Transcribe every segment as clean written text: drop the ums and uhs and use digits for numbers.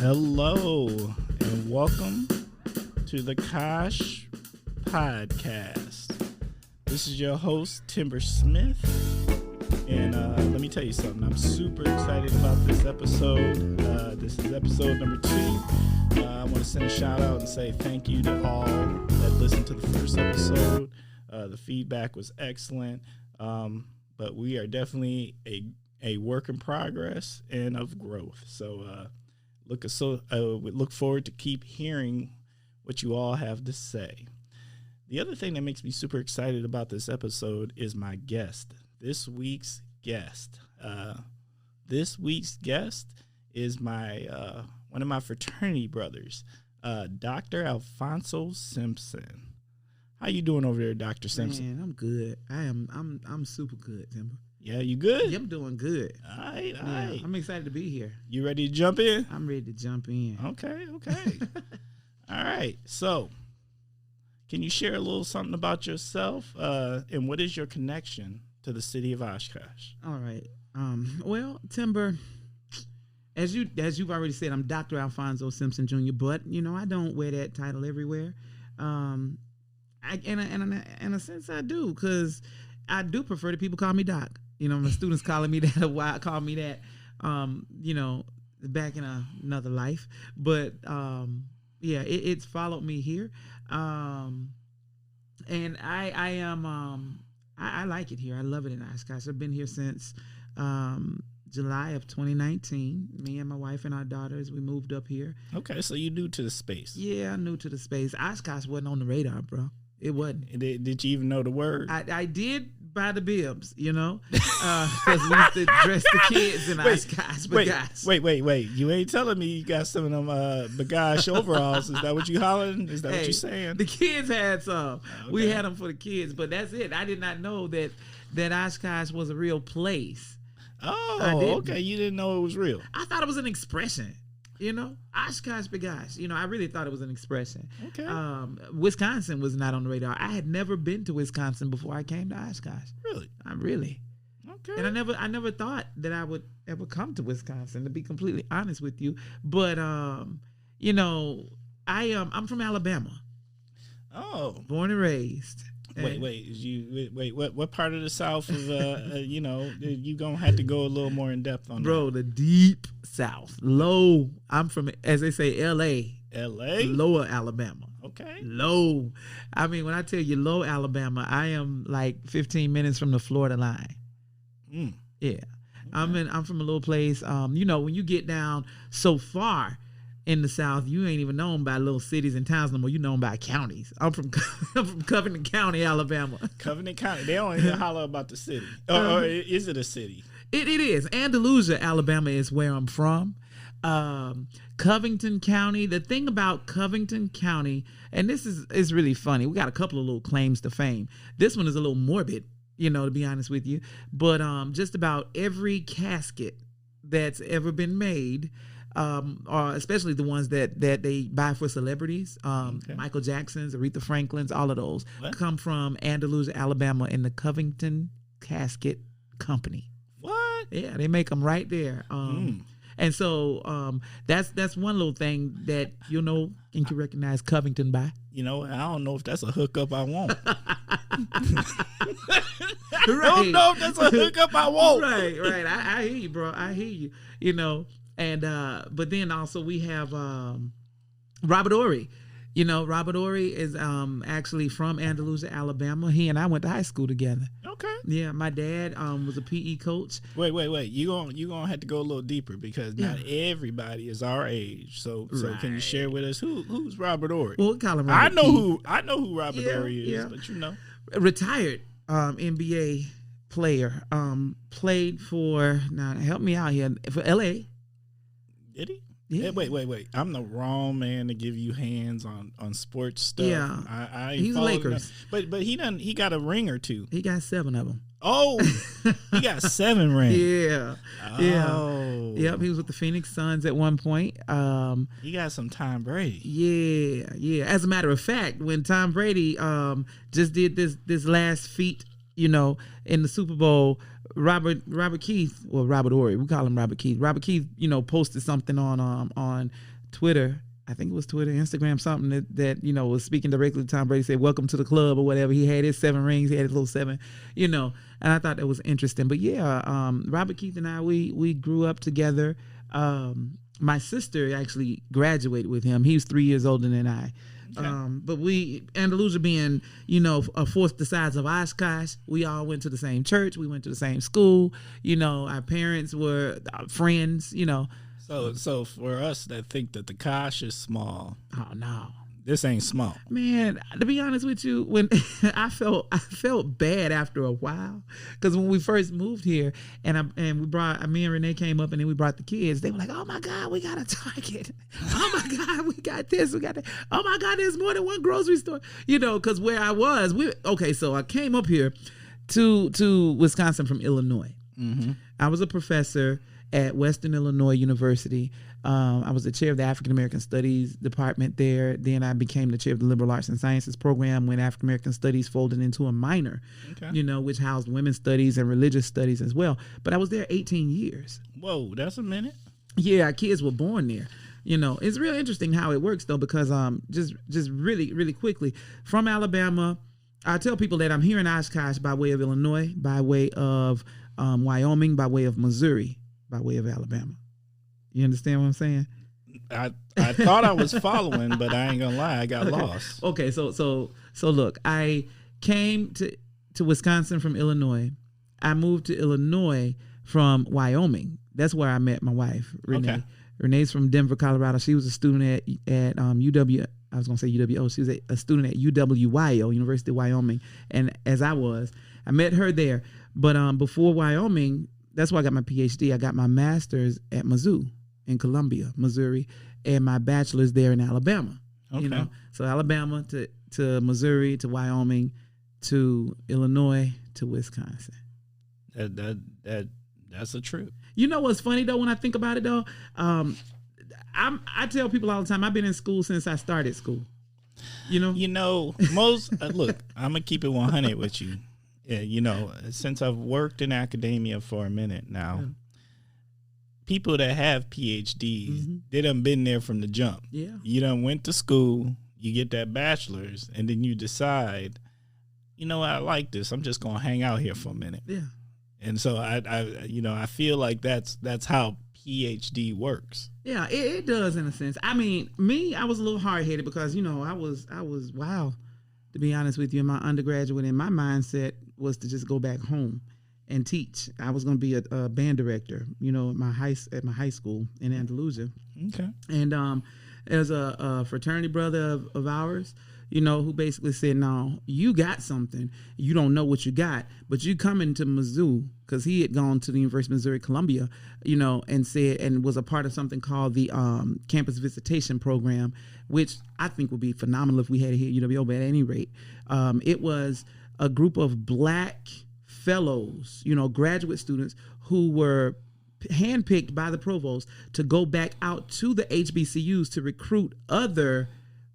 Hello and welcome to the Kosh podcast. This is your host, Timber Smith. And let me tell you something. I'm super excited about this episode. This is episode number 2. I want to send a shout out and say thank you to all that listened to the first episode. The feedback was excellent. But we are definitely a work in progress and of growth. So we look forward to keep hearing what you all have to say. The other thing that makes me super excited about this episode is my guest. This week's guest is my one of my fraternity brothers, Dr. Alphonso Simpson. How you doing over there, Dr. Simpson? Man, I'm good. I'm super good, Timber. Yeah, you good? Yeah, I'm doing good. All right. I'm excited to be here. You ready to jump in? I'm ready to jump in. Okay. All right. So, can you share a little something about yourself? And what is your connection to the city of Oshkosh? All right. Well, Timber, as you've already said, I'm Dr. Alphonso Simpson Jr., but I don't wear that title everywhere. In a sense, I do, because I do prefer that people call me Doc. My students calling me that, a while call me that, back in another life. But it's followed me here, and I am I like it here. I love it in Oshkosh. I've been here since July of 2019. Me and my wife and our daughters, we moved up here. Okay, so you new to the space? Yeah, I'm new to the space. Oshkosh wasn't on the radar, bro. It wasn't. Did you even know the word? I did buy the bibs, because we used to dress the kids in Oshkosh. Wait. You ain't telling me you got some of them bagash overalls. Is that what you hollering? Is that what you saying? The kids had some. Okay. We had them for the kids, but that's it. I did not know that Oshkosh was a real place. Oh, okay. You didn't know it was real. I thought it was an expression. Oshkosh bagosh. I really thought it was an expression. Okay. Wisconsin was not on the radar. I had never been to Wisconsin before I came to Oshkosh. Really? Really. Okay. And I never thought that I would ever come to Wisconsin, to be completely honest with you. But I'm from Alabama. Oh. Born and raised. Wait. What part of the South of you gonna have to go a little more in depth on bro, that. The deep South. Low. I'm from, as they say, LA. Lower Alabama. Okay. Low. I mean, when I tell you low Alabama, I am like 15 minutes from the Florida line. Yeah. Okay. I'm from a little place. When you get down so far in the South, you ain't even known by little cities and towns no more. You known by counties. I'm from Covington County, Alabama. Covington County. They don't even holler about the city. Or is it a city? It is. Andalusia, Alabama is where I'm from. Covington County. The thing about Covington County, and this is really funny. We got a couple of little claims to fame. This one is a little morbid, to be honest with you. But just about every casket that's ever been made, or especially the ones that they buy for celebrities, okay. Michael Jackson's, Aretha Franklin's, all of those come from Andalusia, Alabama, in the Covington Casket Company. What? Yeah, they make them right there. And so that's one little thing that and can recognize Covington by. I don't know if that's a hookup I want. Right. I don't know if that's a hookup I want. Right. I hear you, bro. I hear you. And but then also we have Robert Ory. Robert Ory is actually from Andalusia, Alabama. He and I went to high school together. Okay. Yeah, my dad was a PE coach. Wait. You gonna have to go a little deeper, because not everybody is our age. So can you share with us who's Robert Ory? Well, we call him Robert I know who Robert Ory is, but retired NBA player. Played for, now help me out here, for LA. Did he? Yeah. Wait. I'm the wrong man to give you hands on sports stuff. Yeah. I He's Lakers. But he got a ring or two. He got 7 of them. Oh, he got 7 rings. Yeah. Oh. Yep, he was with the Phoenix Suns at one point. He got some Tom Brady. Yeah. As a matter of fact, when Tom Brady just did this last feat in the Super Bowl, Robert Keith, or Robert Ory, we call him Robert Keith. Robert Keith, posted something on Twitter. I think it was Twitter, Instagram, something that was speaking directly to Tom Brady. Said, "Welcome to the club," or whatever. He had his 7 rings. He had his little 7, and I thought that was interesting. But yeah, Robert Keith and I, we grew up together. My sister actually graduated with him. He was 3 years older than I. Okay. But we, Andalusia being, a fourth the size of Oshkosh, we all went to the same church. We went to the same school. Our parents were friends, So for us that think that the Kosh is small. Oh, no. This ain't small. Man, to be honest with you, when I felt bad after a while, because when we first moved here and me and Renee came up and then we brought the kids, they were like, "Oh my God, we got a Target. Oh my God, we got this, we got that. Oh my God, there's more than one grocery store." Because where I was, so I came up here to Wisconsin from Illinois. Mm-hmm. I was a professor at Western Illinois University. I was the chair of the African American Studies department there. Then I became the chair of the Liberal Arts and Sciences program when African American Studies folded into a minor, which housed women's studies and religious studies as well. But I was there 18 years. Whoa, that's a minute. Yeah, our kids were born there. It's real interesting how it works though, because just really, really quickly, from Alabama, I tell people that I'm here in Oshkosh by way of Illinois, by way of Wyoming, by way of Missouri, by way of Alabama. You understand what I'm saying? I thought I was following, but I ain't gonna lie, I got lost. Okay, so look, I came to Wisconsin from Illinois. I moved to Illinois from Wyoming. That's where I met my wife, Renee. Okay. Renee's from Denver, Colorado. She was a student at UW. I was gonna say UWO. She was a student at UWYO, University of Wyoming, and as I met her there. But before Wyoming, that's where I got my PhD. I got my master's at Mizzou in Columbia, Missouri, and my bachelor's there in Alabama. Okay. So Alabama to Missouri to Wyoming to Illinois to Wisconsin. That's a trip. You know what's funny though when I think about it though? I tell people all the time I've been in school since I started school. Most look, I'm gonna keep it 100 with you. Yeah, since I've worked in academia for a minute now, people that have PhDs, they done been there from the jump. Yeah. You done went to school, you get that bachelor's, and then you decide, I like this. I'm just gonna hang out here for a minute. Yeah. And so I feel like that's how PhD works. Yeah, it does in a sense. I mean, I was a little hard-headed because, I was wow. To be honest with you, in my undergraduate, and my mindset was to just go back home and teach. I was going to be a band director, at my high school in Andalusia. Okay. And there's a fraternity brother of ours, who basically said, "No, you got something. You don't know what you got, but you coming to Mizzou," because he had gone to the University of Missouri, Columbia, and said, and was a part of something called the campus visitation program, which I think would be phenomenal if we had it here at UWO. But at any rate, it was a group of black fellows, graduate students who were handpicked by the provost to go back out to the HBCUs to recruit other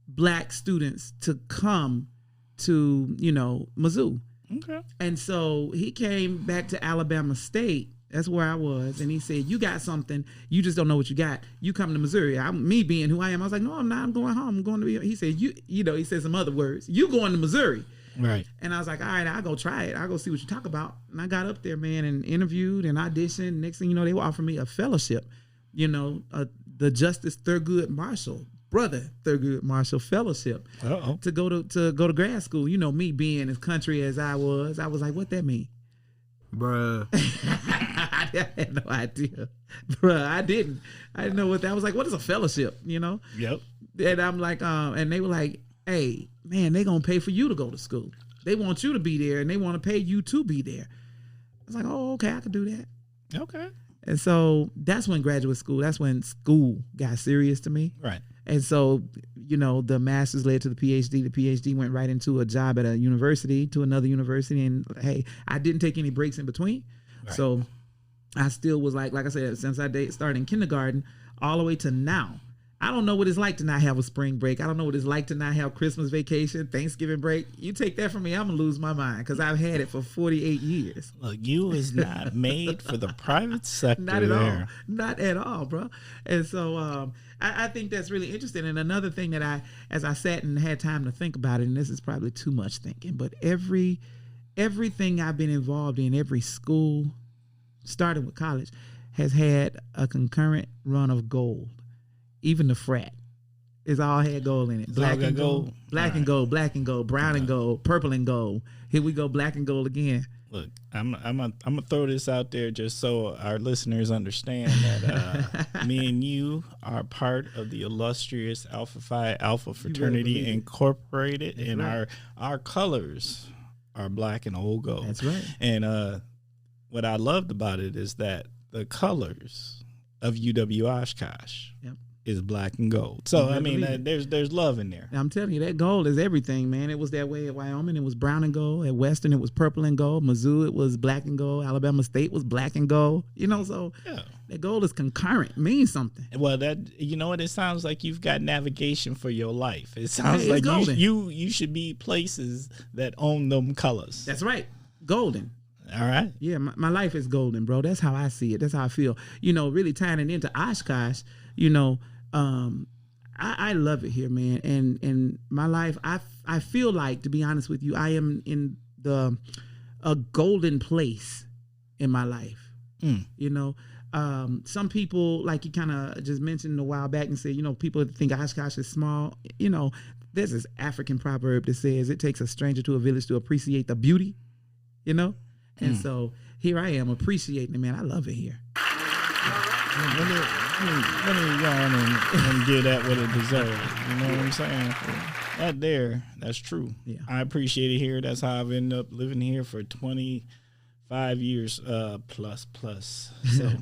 black students to come to, Mizzou. Okay. And so he came back to Alabama State. That's where I was. And he said, "You got something. You just don't know what you got. You come to Missouri." Me being who I am, I was like, "No, I'm not. I'm going home. I'm going to be." He said, he said some other words. "You going to Missouri." Right. And I was like, "All right, I'll go try it. I'll go see what you talk about." And I got up there, man, and interviewed and auditioned. Next thing you know, they were offering me a fellowship, the Justice Thurgood Marshall, brother Thurgood Marshall Fellowship to go to grad school. Me being as country as I was like, "What that mean?" Bruh. I had no idea. Bruh, I didn't know what that was. Like, what is a fellowship, Yep. And I'm like, and they were like, "Hey, man, they gonna pay for you to go to school. They want you to be there and they want to pay you to be there." I was like, "Oh, okay, I can do that." Okay. And so that's when school got serious to me. Right. And so, the master's led to the PhD. The PhD went right into a job at to another university. And hey, I didn't take any breaks in between. Right. So I still was like I said, since I started in kindergarten all the way to now, I don't know what it's like to not have a spring break. I don't know what it's like to not have Christmas vacation, Thanksgiving break. You take that from me, I'm going to lose my mind because I've had it for 48 years. Look, you is not made for the private sector. Not at there. all. Not at all, bro. And so I think that's really interesting. And another thing that as I sat and had time to think about it, and this is probably too much thinking, but everything I've been involved in, every school, starting with college, has had a concurrent run of gold. Even the frat. It's all had gold in it. Black and gold. Black and gold, black and gold, brown and gold, purple and gold. Here we go, black and gold again. Look, I'm gonna throw this out there just so our listeners understand that me and you are part of the illustrious Alpha Phi Alpha Fraternity Incorporated, and right. our colors are black and old gold. That's right. And what I loved about it is that the colors of UW Oshkosh is black and gold. So I mean, there's love in there. I'm telling you, that gold is everything, man. It was that way at Wyoming. It was brown and gold. At Western, it was purple and gold. Mizzou, it was black and gold. Alabama State was black and gold. You know, so that gold is concurrent. It means something. Well, that, you know what? It sounds like you've got navigation for your life. It sounds like you should be places that own them colors. That's right. Golden. All right. Yeah, my life is golden, bro. That's how I see it. That's how I feel. You know, really tying it into Oshkosh, you know, I love it here, man. And my life, I feel like, to be honest with you, I am in a golden place in my life. You know, some people, like you kind of just mentioned a while back and said, you know, people think Oshkosh is small. You know, there's this African proverb that says it takes a stranger to a village to appreciate the beauty, you know? And so here I am appreciating it, man. I love it here. Let me go on and give that what it deserves. You know what I'm saying? That's true. Yeah. I appreciate it here. That's how I've ended up living here for 25 years plus. So,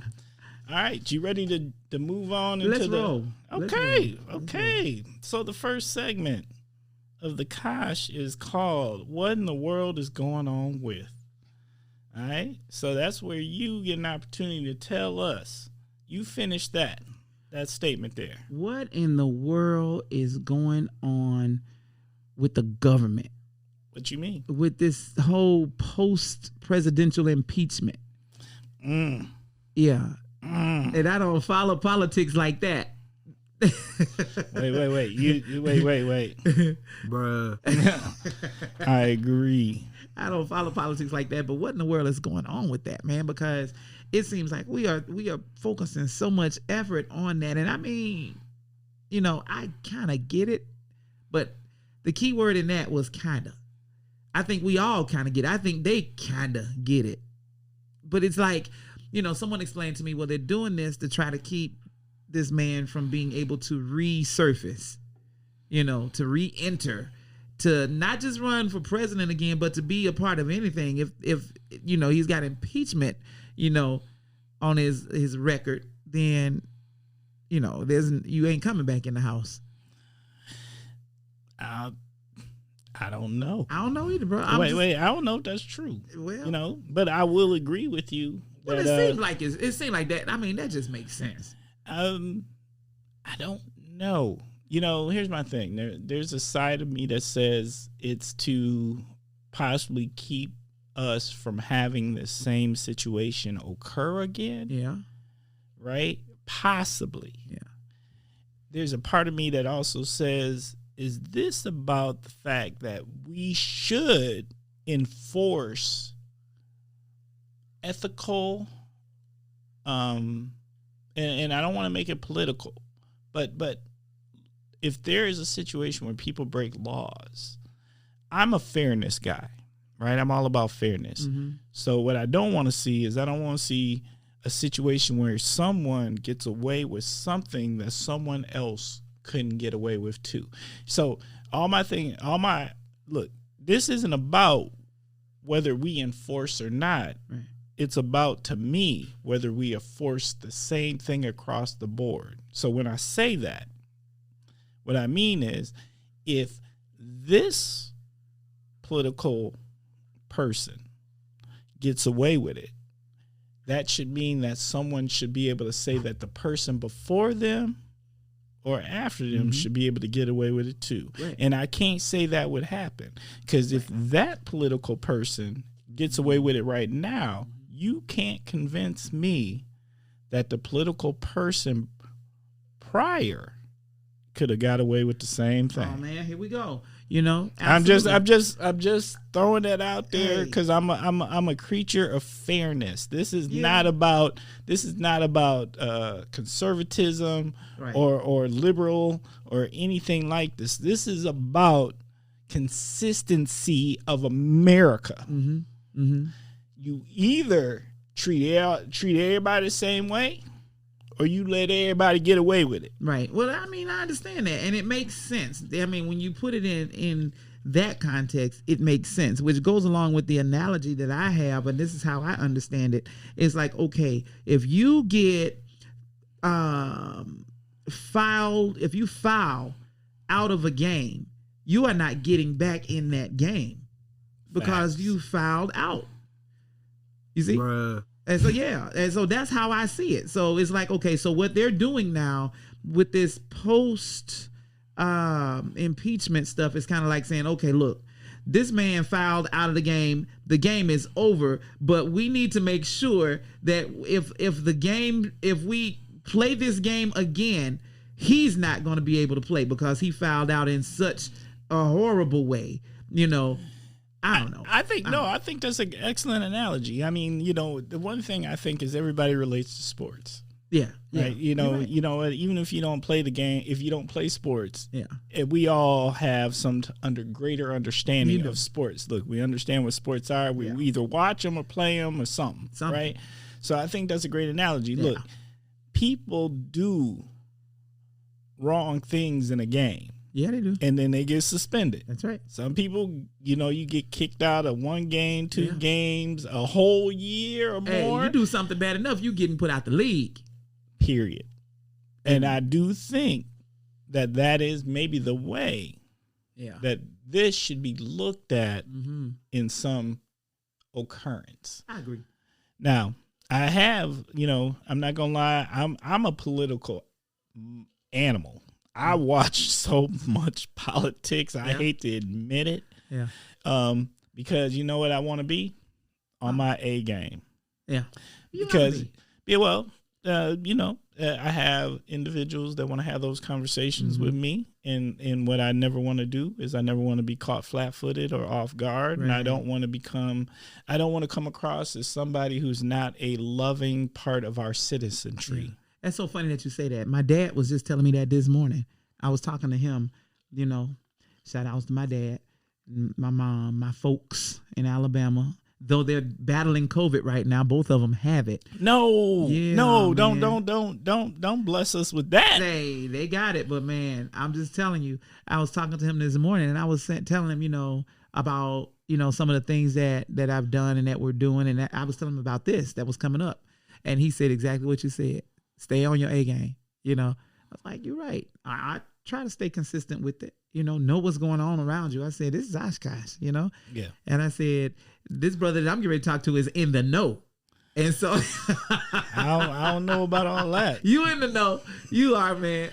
all right, you ready to move on into Let's roll. Okay. Okay. So the first segment of the Kosh is called "What in the World is Going On With?" All right. So that's where you get an opportunity to tell us. You finished that statement there. What in the world is going on with the government? What you mean? With this whole post-presidential impeachment. Yeah. And I don't follow politics like that. Wait. Wait. Bruh. I agree. I don't follow politics like that, but what in the world is going on with that, man? Because it seems like we are focusing so much effort on that. And I mean, you know, I kind of get it, but the key word in that was kind of. I think we all kind of get it. I think they kind of get it. But it's like, you know, someone explained to me, well, they're doing this to try to keep this man from being able to resurface, you know, to re-enter, to not just run for president again, but to be a part of anything. If you know, he's got impeachment, you know, on his record, then, you know, you ain't coming back in the house. I don't know. I don't know either, bro. Wait. I don't know if that's true. Well, you know, but I will agree with you. Well, it seems like that. I mean, that just makes sense. I don't know. You know, here's my thing. There's a side of me that says it's to possibly keep us from having the same situation occur again. Yeah. Right? Possibly. Yeah. There's a part of me that also says, is this about the fact that we should enforce ethical, and I don't want to make it political, but if there is a situation where people break laws, I'm a fairness guy, right? I'm all about fairness. Mm-hmm. So what I don't want to see is I don't want to see a situation where someone gets away with something that someone else couldn't get away with too. So look, this isn't about whether we enforce or not. Right. It's about, to me, whether we enforce the same thing across the board. So when I say that, what I mean is, if this political person gets away with it, that should mean that someone should be able to say that the person before them or after them should be able to get away with it too. Right. And I can't say that would happen, because if that political person gets away with it right now, you can't convince me that the political person prior could have got away with the same thing. Oh man, here we go. You know, I'm just throwing that out there, because Hey. I'm a creature of fairness. This is not about conservatism Right. or liberal or anything like this. This is about consistency of America. You either treat everybody the same way, or you let everybody get away with it. Right. Well, I mean, I understand that, and it makes sense. I mean, when you put it in that context, it makes sense, which goes along with the analogy that I have, and this is how I understand it. It's like, okay, if you get if you foul out of a game, you are not getting back in that game because Facts. you fouled out. You see? Bruh. And so, yeah. And so that's how I see it. So it's like, okay, so what they're doing now with this post impeachment stuff is kind of like saying, okay, look, this man fouled out of the game. The game is over, but we need to make sure that if we play this game again, he's not going to be able to play because he fouled out in such a horrible way. You know, I don't know. I think that's an excellent analogy. I mean, you know, the one thing I think is everybody relates to sports. Yeah. Right. You know, Right. you know, even if you don't play the game, if you don't play sports, Yeah. we all have some greater understanding You do. of sports. Look, we understand what sports are. We either watch them or play them or something. Right. So I think that's a great analogy. Look, people do wrong things in a game. Yeah, they do. And then they get suspended. That's right. Some people, you know, you get kicked out of one game, two games, a whole year or more. Hey, you do something bad enough, you getting put out the league. Period. And I do think that is maybe the way that this should be looked at in some occurrence. I agree. Now, I have, you know, I'm not gonna lie, I'm a political animal. I watch so much politics. I hate to admit it. Yeah. Because you know what I want to be? On my A game. Yeah. Because you know, I have individuals that want to have those conversations with me, and what I never want to do is I never want to be caught flat-footed or off guard, and I don't want to come across as somebody who's not a loving part of our citizenry. Yeah. That's so funny that you say that. My dad was just telling me that this morning. I was talking to him, you know, shout outs to my dad, my mom, my folks in Alabama. Though they're battling COVID right now, both of them have it. No, Yeah, no, man. don't bless us with that. They got it, but man, I'm just telling you. I was talking to him this morning, and I was telling him, you know, about, you know, some of the things that I've done and that we're doing, and I was telling him about this that was coming up, and he said exactly what you said. Stay on your A game. You know, I was like, you're right. I try to stay consistent with it. You know what's going on around you. I said, this is Oshkosh, you know? Yeah. And I said, this brother that I'm getting ready to talk to is in the know. And so I don't know about all that. You in the know. You are, man.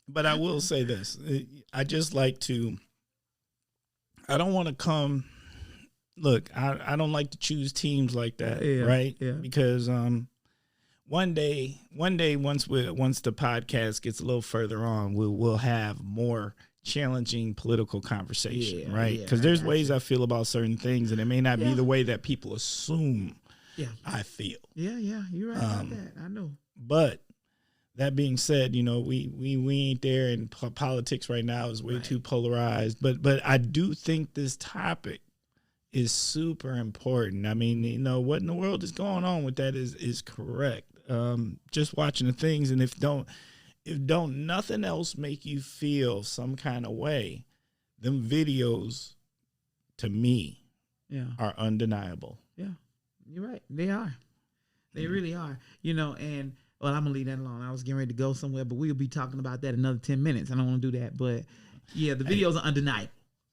But I will say this. I just like to, I don't want to come, look, I don't like to choose teams like that, right? Yeah. Because one day, once the podcast gets a little further on, we'll have more challenging political conversation, right? Because there's ways I feel about certain things, and it may not be the way that people assume I feel. Yeah, you're right about that. I know. But that being said, you know, we ain't there, and politics right now is way too polarized. But I do think this topic is super important. I mean, you know, what in the world is going on with that is correct. Just watching the things, and if nothing else make you feel some kind of way, them videos to me are undeniable. Yeah, you're right. They are. They really are. You know, and well, I'm gonna leave that alone. I was getting ready to go somewhere, but we'll be talking about that another 10 minutes. I don't want to do that, but yeah, the videos are undeniable.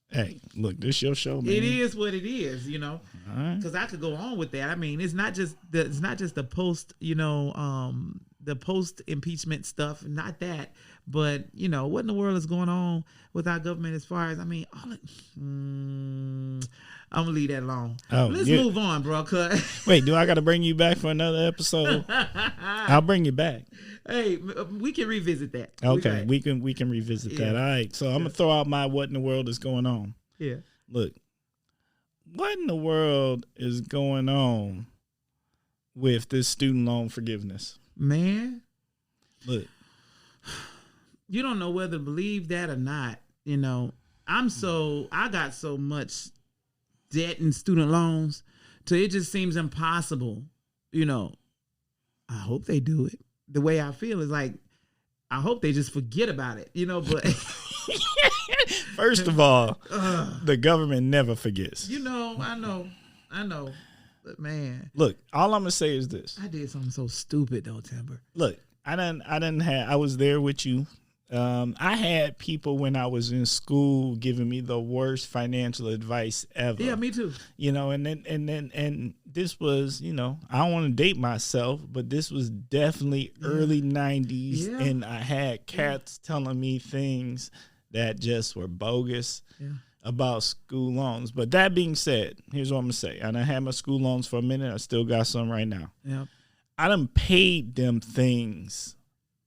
Hey, look, this your show, man. It is what it is, you know. All right. Because I could go on with that. I mean, it's not just the post, you know, the post impeachment stuff, not that, but what in the world is going on with our government as far as I'm gonna leave that alone. Let's move on, bro. Wait, do I got to bring you back for another episode? I'll bring you back. Hey, we can revisit that. Okay, we can revisit that. All right, so I'm gonna throw out my what in the world is going on. Yeah. Look, what in the world is going on with this student loan forgiveness? Man, look, you don't know whether to believe that or not. I got so much debt and student loans, so it just seems impossible. I hope they do it. The way I feel is like, I hope they just forget about it, but first of all, the government never forgets. I know. But man, look, all I'm gonna say is this. I did something so stupid though, Timber. Look, I was there with you. I had people when I was in school giving me the worst financial advice ever. Yeah, me too. And this was, I don't want to date myself, but this was definitely early 90s. Yeah. And I had cats telling me things that just were bogus about school loans. But that being said, here's what I'm going to say. I done had my school loans for a minute. I still got some right now. Yep. I done paid them things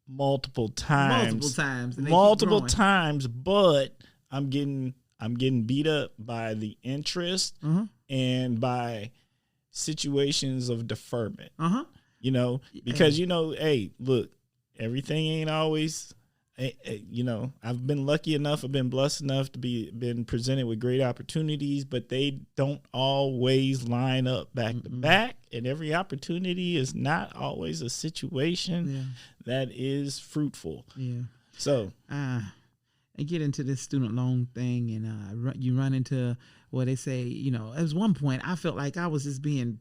multiple times, but I'm getting beat up by the interest and by situations of deferment. Because hey, look, everything ain't always. I've been lucky enough, I've been blessed enough to been presented with great opportunities, but they don't always line up back to back, and every opportunity is not always a situation that is fruitful. Yeah. So, and get into this student loan thing, and you run into what they say. At one point, I felt like I was just being,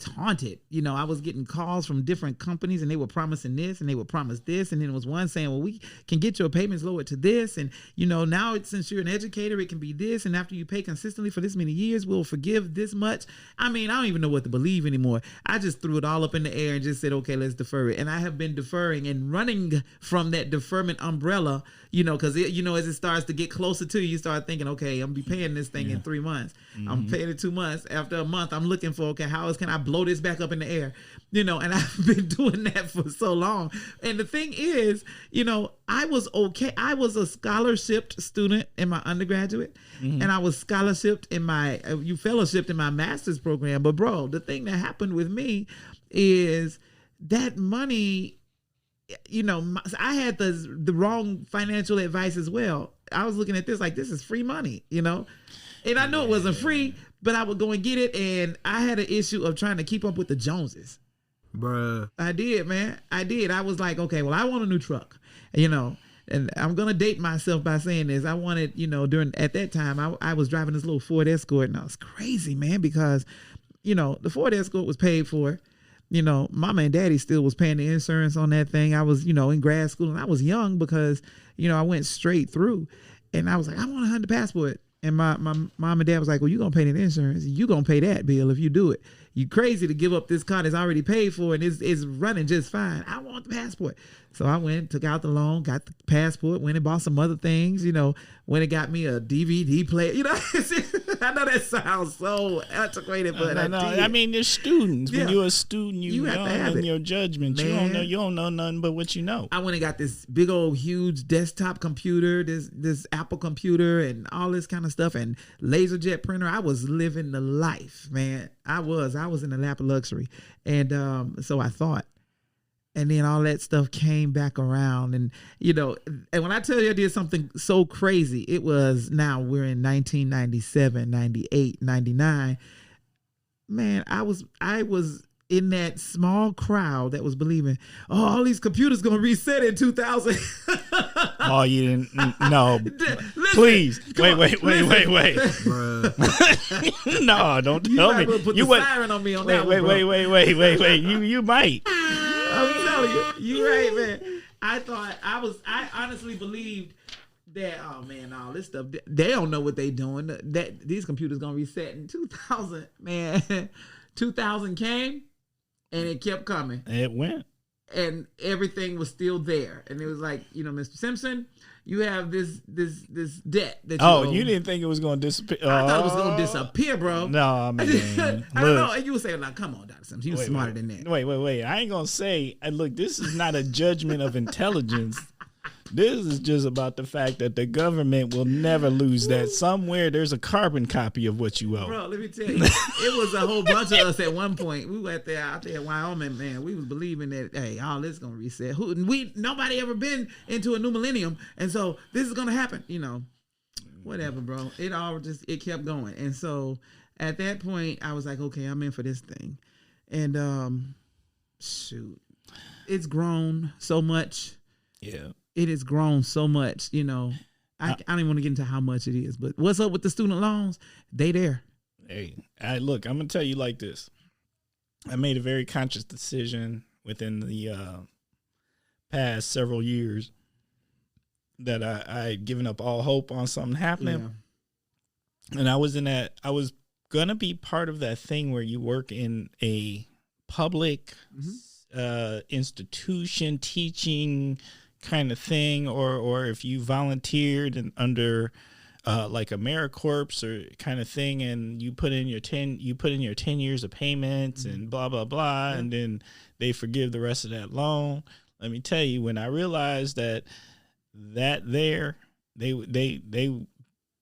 taunted. I was getting calls from different companies, and they were promising this and they would promise this, and then there was one saying, well, we can get your payments lowered to this, and now since you're an educator, it can be this, and after you pay consistently for this many years, we'll forgive this much. I don't even know what to believe anymore. I just threw it all up in the air and just said, okay, let's defer it. And I have been deferring and running from that deferment umbrella, because as it starts to get closer to you, start thinking, okay, I'm gonna be paying this thing in 3 months. I'm paying it 2 months. After a month, I'm looking for, okay, how else can I blow this back up in the air? And I've been doing that for so long. And the thing is, I was okay. I was a scholarshiped student in my undergraduate, and I was scholarshiped in my, fellowshipped in my master's program. But bro, the thing that happened with me is that money, I had the wrong financial advice as well. I was looking at this like, this is free money, and I know it wasn't free, but I would go and get it. And I had an issue of trying to keep up with the Joneses. Bruh. I did, man. I did. I was like, okay, well, I want a new truck, and I'm going to date myself by saying this. I wanted, at that time, I was driving this little Ford Escort, and I was crazy, man, because, the Ford Escort was paid for. Mama and daddy still was paying the insurance on that thing. I was, in grad school, and I was young because, I went straight through, and I was like, I want a Honda Passport. And my mom and dad was like, well, you're going to pay the insurance. You're going to pay that bill if you do it. You crazy to give up this car that's already paid for and it's running just fine. I want the passport. So I went, took out the loan, got the passport, went and bought some other things, went and got me a DVD player. I know that sounds so antiquated, but I did. I mean, you're students. When you're a student, you have to have in it. your judgment. Man. You don't know nothing but what you know. I went and got this big old huge desktop computer, this Apple computer and all this kind of stuff, and LaserJet printer. I was living the life, man. I was in the lap of luxury. And so I thought. And then all that stuff came back around. And, and when I tell you I did something so crazy, it was, now we're in 1997, 98, 99. Man, I was in that small crowd that was believing, oh, all these computers going to reset in 2000. Oh, you didn't? No. Listen, please. Wait. Bruh. No, don't tell me. Put You the siren on me on that one, bro. Wait. You might. I'm telling you, you're right, man. I honestly believed that, oh man, all this stuff, they don't know what they doing. That these computers gonna reset in 2000, man. 2000 came, and it kept coming. It went. And everything was still there. And it was like, Mr. Simpson, you have this debt that you owe. You didn't think it was going to disappear? I thought it was going to disappear, bro. No, I mean, I don't know. And you were saying, like, come on, Dr. Simpson. You were smarter than that. Wait. I ain't going to say, look, this is not a judgment of intelligence. This is just about the fact that the government will never lose that. Somewhere there's a carbon copy of what you owe. Bro, let me tell you, it was a whole bunch of us at one point. We were out there in Wyoming, man. We was believing that, hey, all this is gonna reset. Nobody ever been into a new millennium, and so this is gonna happen. Whatever, bro. It kept going, and so at that point, I was like, okay, I'm in for this thing, and shoot, it's grown so much. Yeah. It has grown so much, I don't even want to get into how much it is, but what's up with the student loans? They there. Hey, look, I'm going to tell you like this. I made a very conscious decision within the past several years that I had given up all hope on something happening. Yeah. And I was going to be part of that thing where you work in a public institution teaching kind of thing, or if you volunteered and under like AmeriCorps or kind of thing, and you put in your 10 years of payments and blah blah blah, and then they forgive the rest of that loan. Let me tell you, when I realized that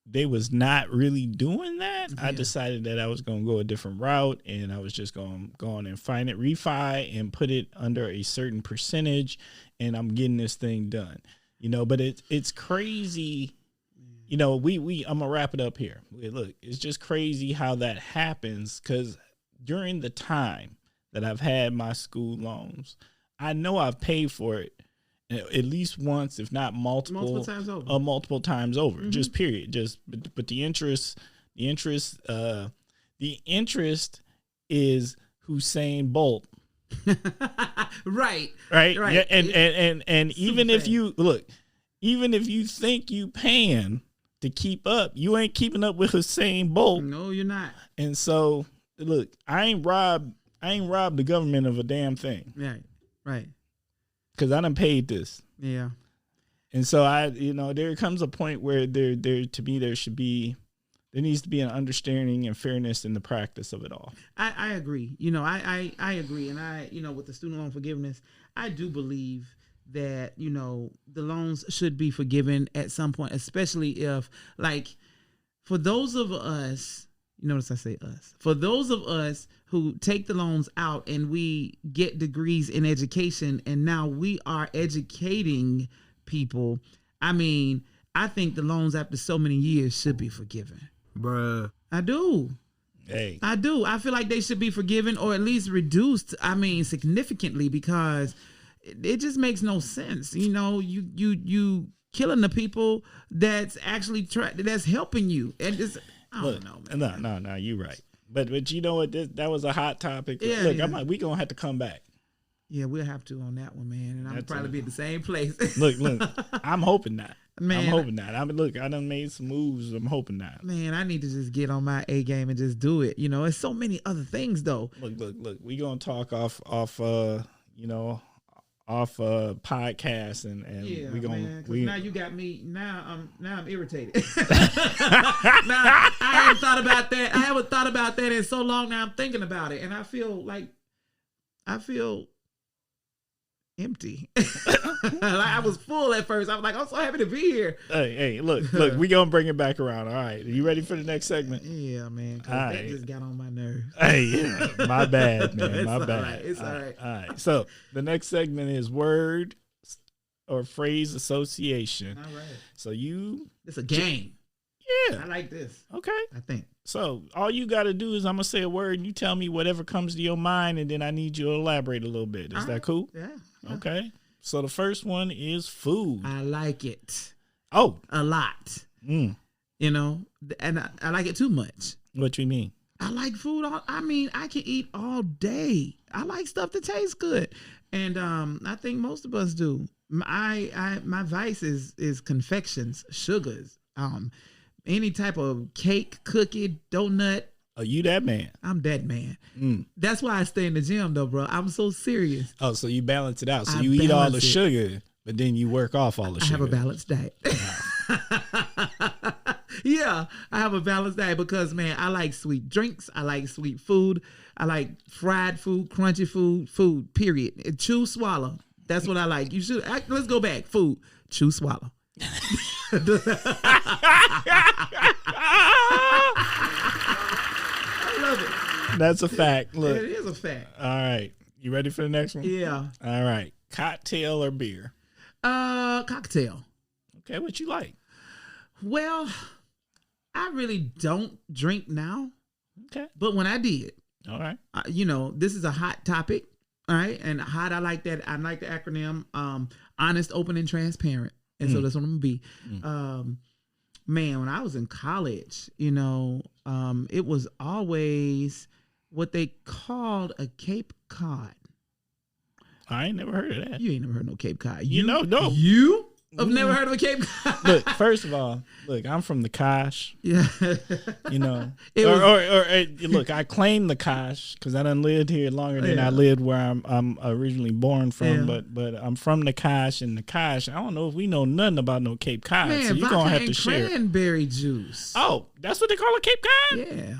they was not really doing that, I decided that I was going to go a different route, and I was just going to go on and find it, refi, and put it under a certain percentage, and I'm getting this thing done. But it's crazy. I'm going to wrap it up here. Look, it's just crazy how that happens, because during the time that I've had my school loans, I know I've paid for it at least once, if not multiple times over. Just period. But the interest is Usain Bolt. Right. Yeah, and even if you think you paying to keep up, you ain't keeping up with Usain Bolt. No, you're not. And so, look, I ain't robbed the government of a damn thing. Right. Because I done paid this. Yeah. And so there comes a point where there needs to be an understanding and fairness in the practice of it all. I agree. I agree. And with the student loan forgiveness, I do believe that, the loans should be forgiven at some point, especially if, like, for those of us, notice I say us, for those of us who take the loans out and we get degrees in education, and now we are educating people. I mean, I think the loans after so many years should be forgiven. Bruh. I do. Hey. I do. I feel like they should be forgiven, or at least reduced, significantly, because it just makes no sense. You killing the people that's actually that's helping you. And it's, I don't know, man. No, you're right. But you know what? That was a hot topic. Yeah, Look, we gonna have to come back. Yeah, we'll have to on that one, man. And I'll probably be at the same place. Look, I'm hoping not. Man, I'm hoping not. I done made some moves. I'm hoping not. Man, I need to just get on my A game and just do it. It's so many other things though. Look. We gonna talk off podcast and we gonna. Man, now you got me. Now I'm irritated. Now I haven't thought about that. I haven't thought about that in so long. Now I'm thinking about it, and I feel empty. Like I was full at first. I was like, I'm so happy to be here. Hey, look, we gonna bring it back around. All right, are you ready for the next segment? Yeah, man. That just got on my nerves. Hey, my bad, man. My bad. Right. It's all right. All right. So the next segment is word or phrase association. All right. So it's a game. Yeah. I like this. Okay. I think. So all you got to do is I'm going to say a word and you tell me whatever comes to your mind, and then I need you to elaborate a little bit. Is that cool? Yeah. Okay. So the first one is food. I like it. Oh. A lot. And I like it too much. What you mean? I like food. I can eat all day. I like stuff that tastes good. And I think most of us do. My vice is confections, sugars, any type of cake, cookie, donut, Oh, you that man. I'm that man. That's why I stay in the gym, though, bro. I'm so serious. Oh, so you balance it out. So I you eat all the balance it. sugar, but then you work off all the I sugar. have a balanced diet. Yeah, I have a balanced diet because, man, I like sweet drinks. I like sweet food. I like fried food, crunchy food, period. And chew, swallow. That's what I like. You should, let's go back. Food, chew, swallow. I love it. That's a fact. Look. It is a fact. All right. You ready for the next one? Yeah. All right. Cocktail or beer? Cocktail. Okay, what you like? Well, I really don't drink now, Okay. but when I did, All right. this is a hot topic, all right? And hot, I like that. I like the acronym, honest, open, and transparent. And so that's what I'm going to be. Man, when I was in college, it was always what they called a Cape Cod. I ain't never heard of that. You ain't never heard no Cape Cod. No. You have never heard of a Cape Cod? Look, first of all, I'm from the Kosh. Yeah. Look, I claim the Kosh because I done lived here longer than I lived where I'm originally born from. Yeah. But I'm from the Kosh, and the Kosh, I don't know if we know nothing about no Cape Cod. Man, so you're going to have to share. Cranberry juice. Oh, that's what they call a Cape Cod? Yeah.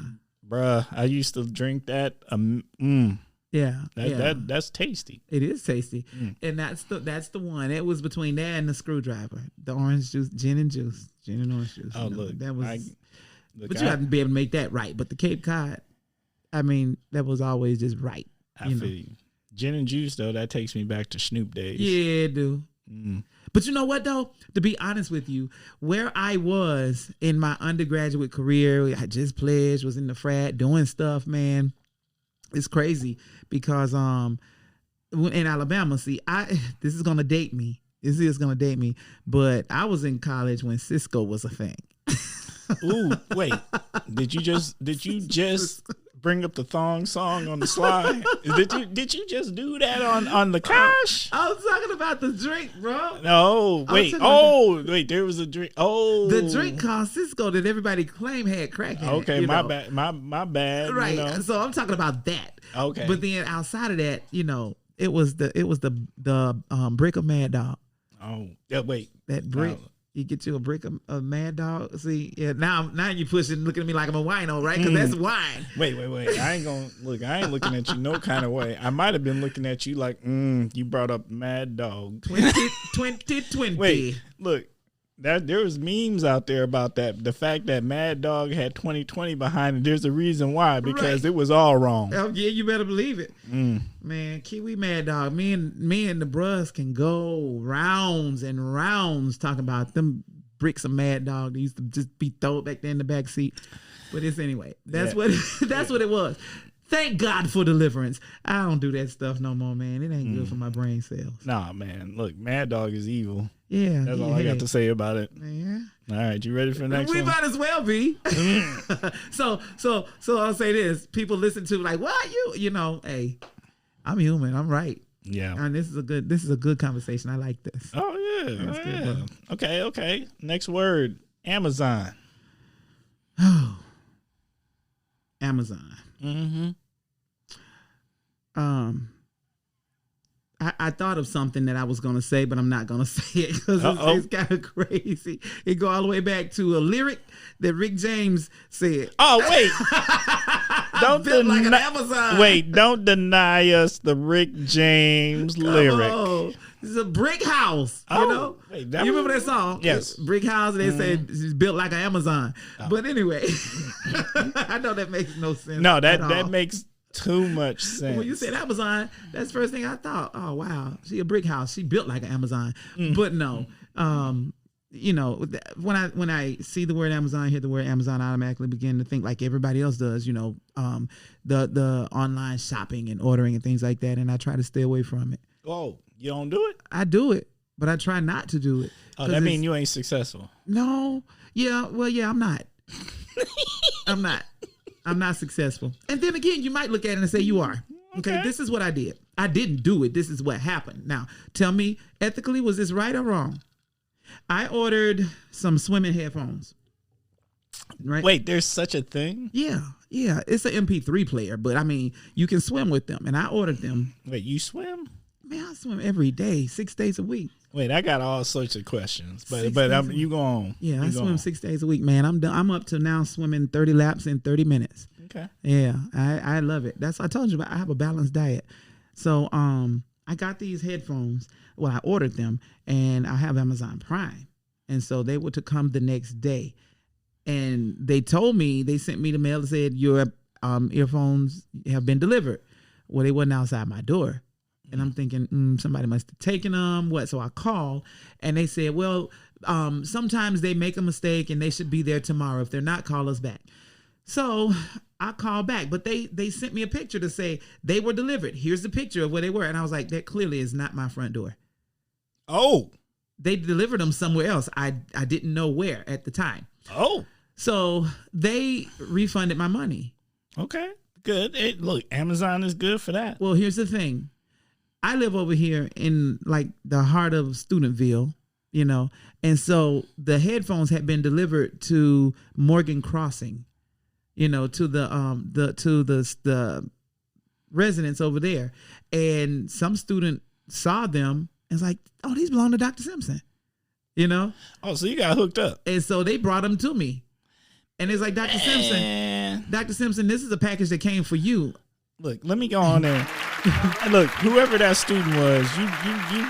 Bruh, I used to drink that. Yeah. That's tasty. It is tasty. And that's the one. It was between that and the screwdriver. The orange juice, gin and orange juice. Oh, look. That was Look, but you have to be able to make that right. But the Cape Cod, I mean, that was always just right. I feel you. Gin and juice, though, that takes me back to Snoop days. Yeah, it do. But you know what, though? To be honest with you, where I was in my undergraduate career, I just pledged, was in the frat, doing stuff, man. It's crazy because in Alabama, see, this is gonna date me. But I was in college when Cisco was a thing. Ooh, wait. Did you just bring up the thong song on the slide? Did you just do that on the Kosh? I was talking about the drink, bro. No, wait. Wait, there was a drink. Oh, the drink called Cisco that everybody claimed had crack in it. Okay, my bad. My bad. Right. So I'm talking about that. Okay. But then outside of that, it was the brick of Mad Dog. Oh, yeah. Wait. That brick. Oh. You get you a brick of Mad Dog. See, yeah. Now you pushing, looking at me like I'm a wino, right? Because that's wine. Wait. I ain't looking at you no kind of way. I might have been looking at you like, you brought up Mad Dog. 2020. Wait, look. There was memes out there about that. The fact that Mad Dog had 2020 behind it. There's a reason why, because it was all wrong. Oh yeah, you better believe it. Man, Kiwi Mad Dog. Me and the bruhs can go rounds and rounds talking about them bricks of Mad Dog. They used to just be thrown back there in the back seat. But it's anyway. That's what it was. Thank God for deliverance. I don't do that stuff no more, man. It ain't good for my brain cells. Nah, man. Look, Mad Dog is evil. Yeah. That's all I got to say about it. Man. All right, you ready for the next one? We might as well be. So I'll say this. People listen to like, what hey, I'm human. I'm right. Yeah. And this is a good conversation. I like this. Oh yeah. Okay. Next word. Amazon. Oh. Amazon. Mm-hmm. I thought of something that I was going to say, but I'm not going to say it because it's kind of crazy. It go all the way back to a lyric that Rick James said. Oh, wait. Don't deny us the Rick James lyric. Oh, it's a brick house, Wait, you remember that song? Yes. Brick house, and they said it's built like an Amazon. Oh. But anyway, I know that makes no sense. No, that makes too much sense. When you said Amazon, that's the first thing I thought. Oh wow, she a brick house. She built like an Amazon. But no, when I see the word Amazon, hear the word Amazon, I automatically begin to think like everybody else does. The online shopping and ordering and things like that, and I try to stay away from it. Oh, you don't do it? I do it, but I try not to do it. Oh, that means you ain't successful. No. Yeah. Well, yeah, I'm not. I'm not successful. And then again, you might look at it and say you are. Okay, this is what I did. I didn't do it. This is what happened. Now, tell me, ethically, was this right or wrong? I ordered some swimming headphones. Right? Wait, there's such a thing? Yeah. It's an MP3 player, but I mean, you can swim with them. And I ordered them. Wait, you swim? Man, I swim every day, 6 days a week. Wait, I got all sorts of questions, but 6 days you go on. Yeah, I You go swim on. 6 days a week, man. I'm done. I'm up to now swimming 30 laps in 30 minutes. Okay. Yeah, I love it. That's I told you about. I have a balanced diet. So I got these headphones. Well, I ordered them, and I have Amazon Prime, and so they were to come the next day. And they told me, they sent me the mail that said your earphones have been delivered. Well, they wasn't outside my door. And I'm thinking, somebody must have taken them. What? So I called, and they said, well, sometimes they make a mistake, and they should be there tomorrow. If they're not, call us back. So I called back, but they sent me a picture to say they were delivered. Here's the picture of where they were. And I was like, that clearly is not my front door. Oh. They delivered them somewhere else. I didn't know where at the time. Oh. So they refunded my money. Okay. Good. Look, Amazon is good for that. Well, here's the thing. I live over here in like the heart of Studentville, you know, and so the headphones had been delivered to Morgan Crossing, you know, to the residents over there, and some student saw them and was like, "Oh, these belong to Dr. Simpson," you know. Oh, so you got hooked up. And so they brought them to me, and it's like, Dr. Simpson, Dr. Simpson, this is a package that came for you. Look, let me go on there. And look, whoever that student was, you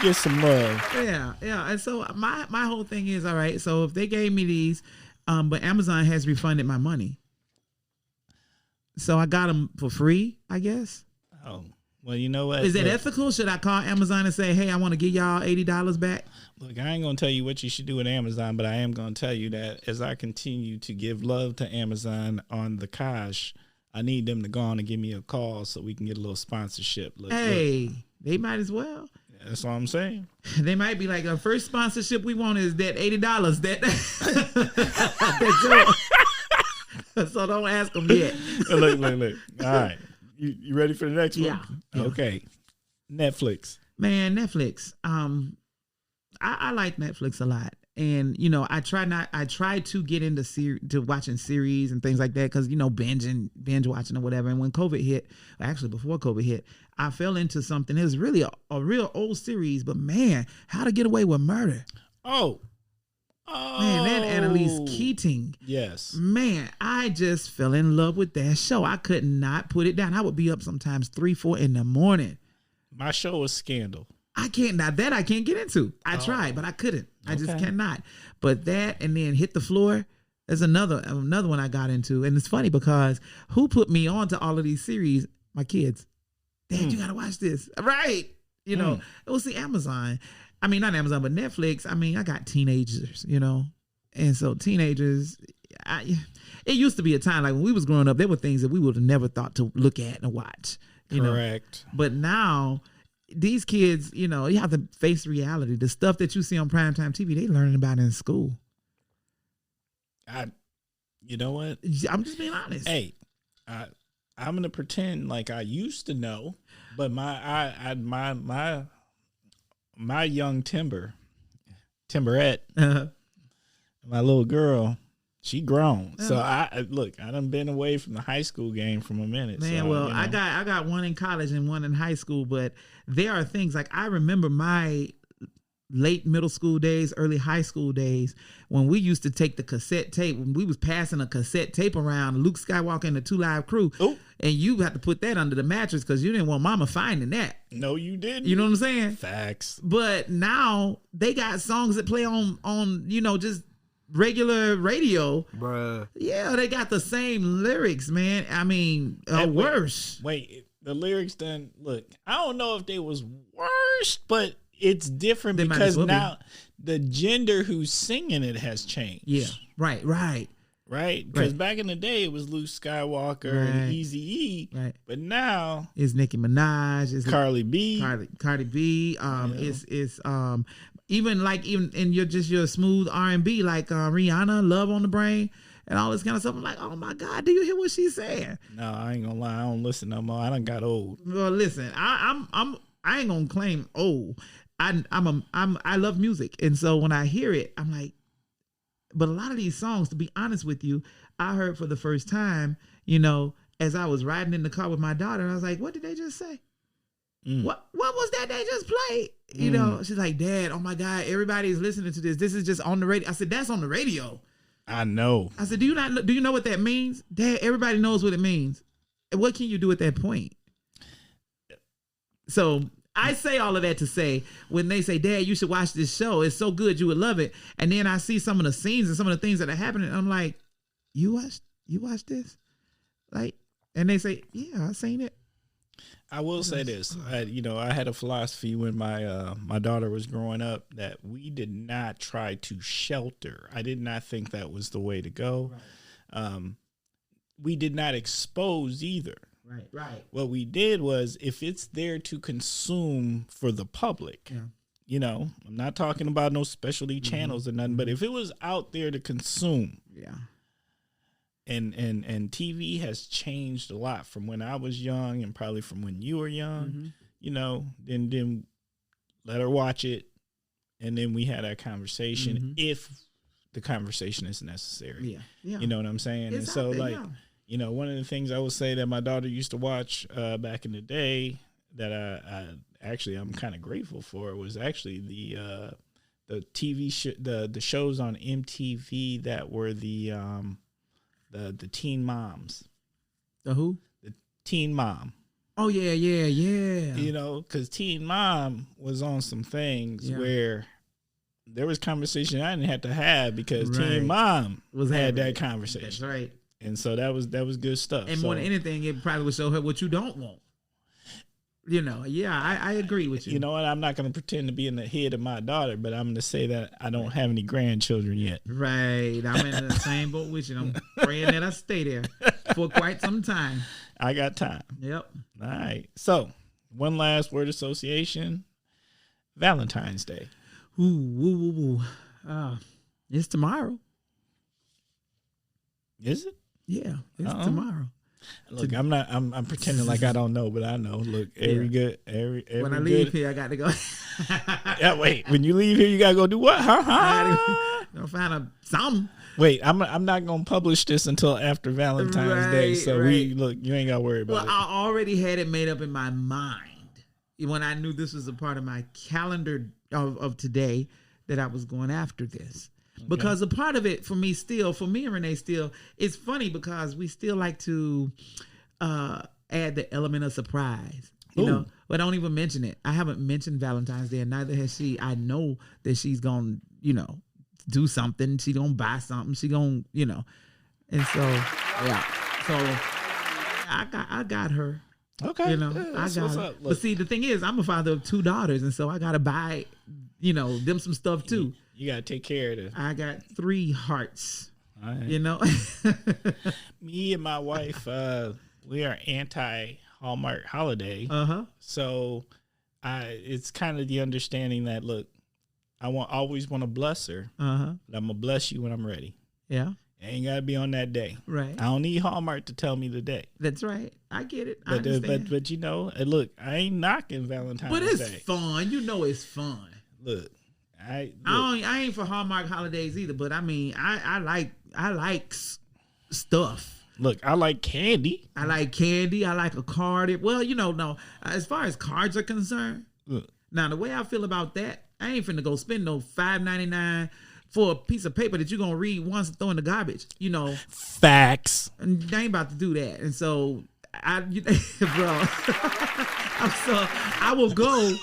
get some love. Yeah. And so my whole thing is, all right, so if they gave me these, but Amazon has refunded my money. So I got them for free, I guess. Oh, well, you know what? Is that Look, ethical? Should I call Amazon and say, hey, I want to give y'all $80 back? Look, I ain't going to tell you what you should do with Amazon, but I am going to tell you that as I continue to give love to Amazon on the Kosh, I need them to go on and give me a call so we can get a little sponsorship. Look, they might as well. That's all I'm saying. They might be like, our first sponsorship we want is that $80. So don't ask them yet. Look. All right. You ready for the next one? Yeah. Okay. Netflix. Man, Netflix. I like Netflix a lot. And, you know, I try to get into to watching series and things like that because, you know, binge watching or whatever. And when COVID hit, actually before COVID hit, I fell into something. It was really a real old series, but man, How to Get Away with Murder. Oh. Man, that Annalise Keating. Yes. Man, I just fell in love with that show. I could not put it down. I would be up sometimes 3, 4 in the morning. My show was Scandal. I can't get into. I tried, but I couldn't. I just cannot. But that, and then Hit the Floor, there's another one I got into. And it's funny because who put me on to all of these series? My kids. Dad, you got to watch this. Right. You know, it was the Amazon. I mean, not Amazon, but Netflix. I mean, I got teenagers, you know. And so teenagers, it used to be a time like when we was growing up, there were things that we would have never thought to look at and watch. You Correct. know? But now these kids, you know, you have to face reality. The stuff that you see on primetime TV, they learning about in school. You know what? I'm just being honest. Hey, I'm gonna pretend like I used to know, but my young Timberette, my little girl, she grown. So I done been away from the high school game for a minute. Man, so, well, you know. I got one in college and one in high school, but there are things like I remember my late middle school days, early high school days, when we used to take the cassette tape, when we was passing a cassette tape around, Luke Skywalker and the 2 Live Crew, and you had to put that under the mattress because you didn't want mama finding that. No, you didn't. You know what I'm saying? Facts. But now they got songs that play on you know, just regular radio. Bruh. Yeah, they got the same lyrics, man. I mean, worse. Wait, the lyrics done, look, I don't know if they was worse, but it's different They might because as well be. now the gender who's singing it has changed. Yeah, right. Right? Because back in the day, it was Luke Skywalker and Eazy-E. Right. But now, It's Nicki Minaj. It's Cardi B. Cardi B. It's even in your smooth R&B like Rihanna, Love on the Brain, and all this kind of stuff. I'm like, oh my God, do you hear what she's saying? No, I ain't gonna lie. I don't listen no more. I done got old. Well, listen, I ain't gonna claim old. I love music, and so when I hear it, I'm like, But a lot of these songs, to be honest with you, I heard for the first time, as I was riding in the car with my daughter, and I was like, what did they just say? What was that they just played? She's like, Dad, oh my God, everybody's listening to this. This is just on the radio. I said, that's on the radio. I know. I said, do you know what that means? Dad, everybody knows what it means. What can you do at that point? So I say all of that to say, when they say, Dad, you should watch this show. It's so good. You would love it. And then I see some of the scenes and some of the things that are happening. I'm like, you watch this? And they say, yeah, I seen it. I will say this. I had a philosophy when my daughter was growing up that we did not try to shelter. I did not think that was the way to go. Right. We did not expose either. Right. What we did was, if it's there to consume for the public, I'm not talking about no specialty channels or nothing, but if it was out there to consume, and TV has changed a lot from when I was young and probably from when you were young, then let her watch it. And then we had that conversation if the conversation is necessary. Yeah. You know what I'm saying? It's and so one of the things I would say that my daughter used to watch back in the day that I'm kind of grateful for was actually the TV the shows on MTV that were the teen moms. The who? The Teen Mom. Oh yeah. Because Teen Mom was on some things where there was conversation I didn't have to have because Teen Mom had that conversation. That's right. And so that was good stuff. And more than anything, it probably would show her what you don't want. I agree with you. You know what? I'm not going to pretend to be in the head of my daughter, but I'm going to say that I don't have any grandchildren yet. Right. I'm in the same boat with you. I'm praying that I stay there for quite some time. I got time. Yep. All right. So, one last word association. Valentine's Day. Ooh. It's tomorrow. Is it? Yeah, it's tomorrow. Look, I'm pretending like I don't know, but I know. Look, every when I leave here, I got to go. Yeah, wait. When you leave here, you gotta go do what? Gonna find something. Wait, I'm not gonna publish this until after Valentine's Day. So you ain't gotta worry about it. Well, I already had it made up in my mind when I knew this was a part of my calendar of today that I was going after this. Because a part of it for me and Renee still, it's funny because we still like to add the element of surprise. But don't even mention it. I haven't mentioned Valentine's Day, and neither has she. I know that she's going to, do something. She's going to buy something. She's going to, And so, yeah. So I got her. Okay. I got her. But see, the thing is, I'm a father of 2 daughters, and so I got to buy, them some stuff too. You gotta take care of them. I got 3 hearts. All right. Me and my wife, we are anti-Hallmark holiday. So it's kind of the understanding that, look, I always want to bless her. But I'm gonna bless you when I'm ready. Yeah. It ain't gotta be on that day. Right. I don't need Hallmark to tell me the day. That's right. I get it. But look, I ain't knocking Valentine's Day. But it's fun. It's fun. Look. I ain't for Hallmark holidays either, but I mean, I like stuff. Look, I like candy. I like a card. Well, no. As far as cards are concerned, now the way I feel about that, I ain't finna go spend no $5.99 for a piece of paper that you're gonna read once and throw in the garbage. Facts. And I ain't about to do that. And so I will go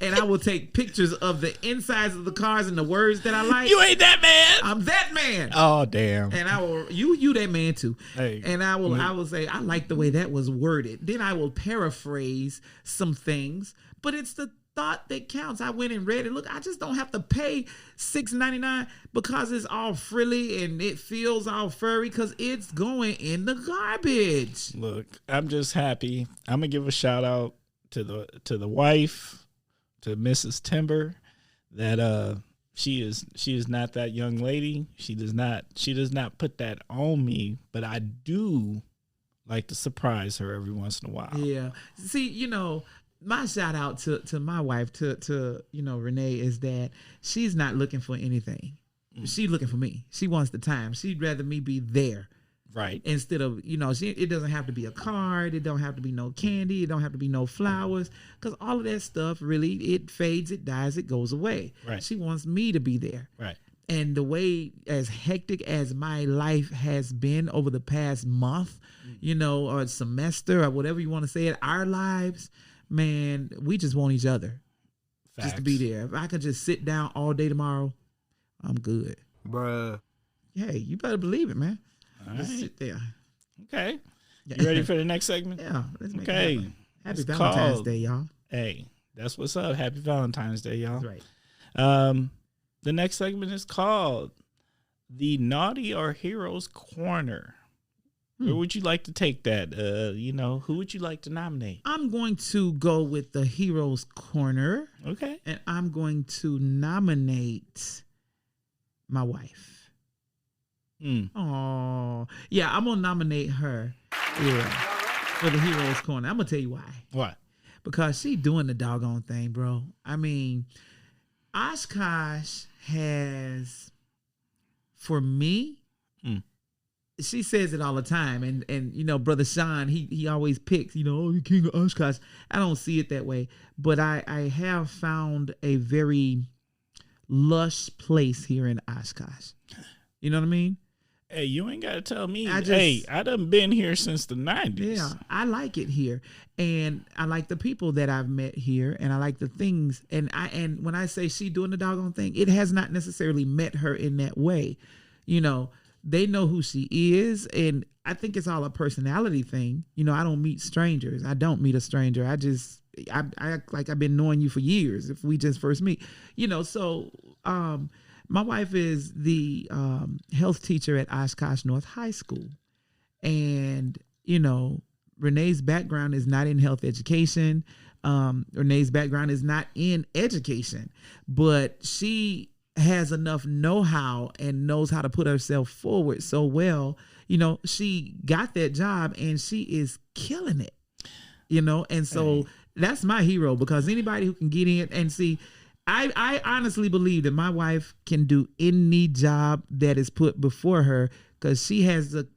and I will take pictures of the insides of the cards and the words that I like. You ain't that man. I'm that man. Oh, damn. And I will, you that man too. Hey. And I will say, I like the way that was worded. Then I will paraphrase some things, but it's the thought that counts. I went and read it. Look, I just don't have to pay $6.99 because it's all frilly and it feels all furry because it's going in the garbage. Look, I'm just happy. I'm gonna give a shout out to the wife, to Mrs. Timber, that she is not that young lady. She does not put that on me, but I do like to surprise her every once in a while. Yeah. See, my shout out to my wife, to Renee, is that she's not looking for anything. She looking for me. She wants the time. She'd rather me be there. Right. Instead of, it doesn't have to be a card. It don't have to be no candy. It don't have to be no flowers. Because all of that stuff, really, it fades, it dies, it goes away. Right. She wants me to be there. Right. And the way, as hectic as my life has been over the past month, or semester or whatever you want to say it, our lives, man, we just want each other. Facts. Just to be there. If I could just sit down all day tomorrow, I'm good. Bruh. Hey, you better believe it, man. All Just right. sit there. Okay. You ready for the next segment? Yeah. Let's make Okay. it happen. Happy It's Valentine's called- Day, y'all. Hey, that's what's up. Happy Valentine's Day, y'all. That's right. The next segment is called The Naughty or Heroes Corner. Where would you like to take that? Who would you like to nominate? I'm going to go with the Heroes Corner, Okay. and I'm going to nominate my wife. Oh, yeah, I'm going to nominate her for the Heroes Corner. I'm going to tell you why. What? Because she doing the doggone thing, bro. I mean, Oshkosh has, for me, she says it all the time. And Brother Sean, he always picks, the king of Oshkosh. I don't see it that way. But I have found a very lush place here in Oshkosh. You know what I mean? Hey, you ain't got to tell me. I I done been here since the 90s. Yeah, I like it here, and I like the people that I've met here, and I like the things. And when I say she doing the doggone thing, it has not necessarily met her in that way. They know who she is, and I think it's all a personality thing. I don't meet strangers. I don't meet a stranger. I act like I've been knowing you for years if we just first meet. So my wife is the health teacher at Oshkosh North High School. And, Renee's background is not in health education. Renee's background is not in education. But she has enough know-how and knows how to put herself forward so well. She got that job and she is killing it. And so that's my hero, because anybody who can get in and see, I honestly believe that my wife can do any job that is put before her, because she has the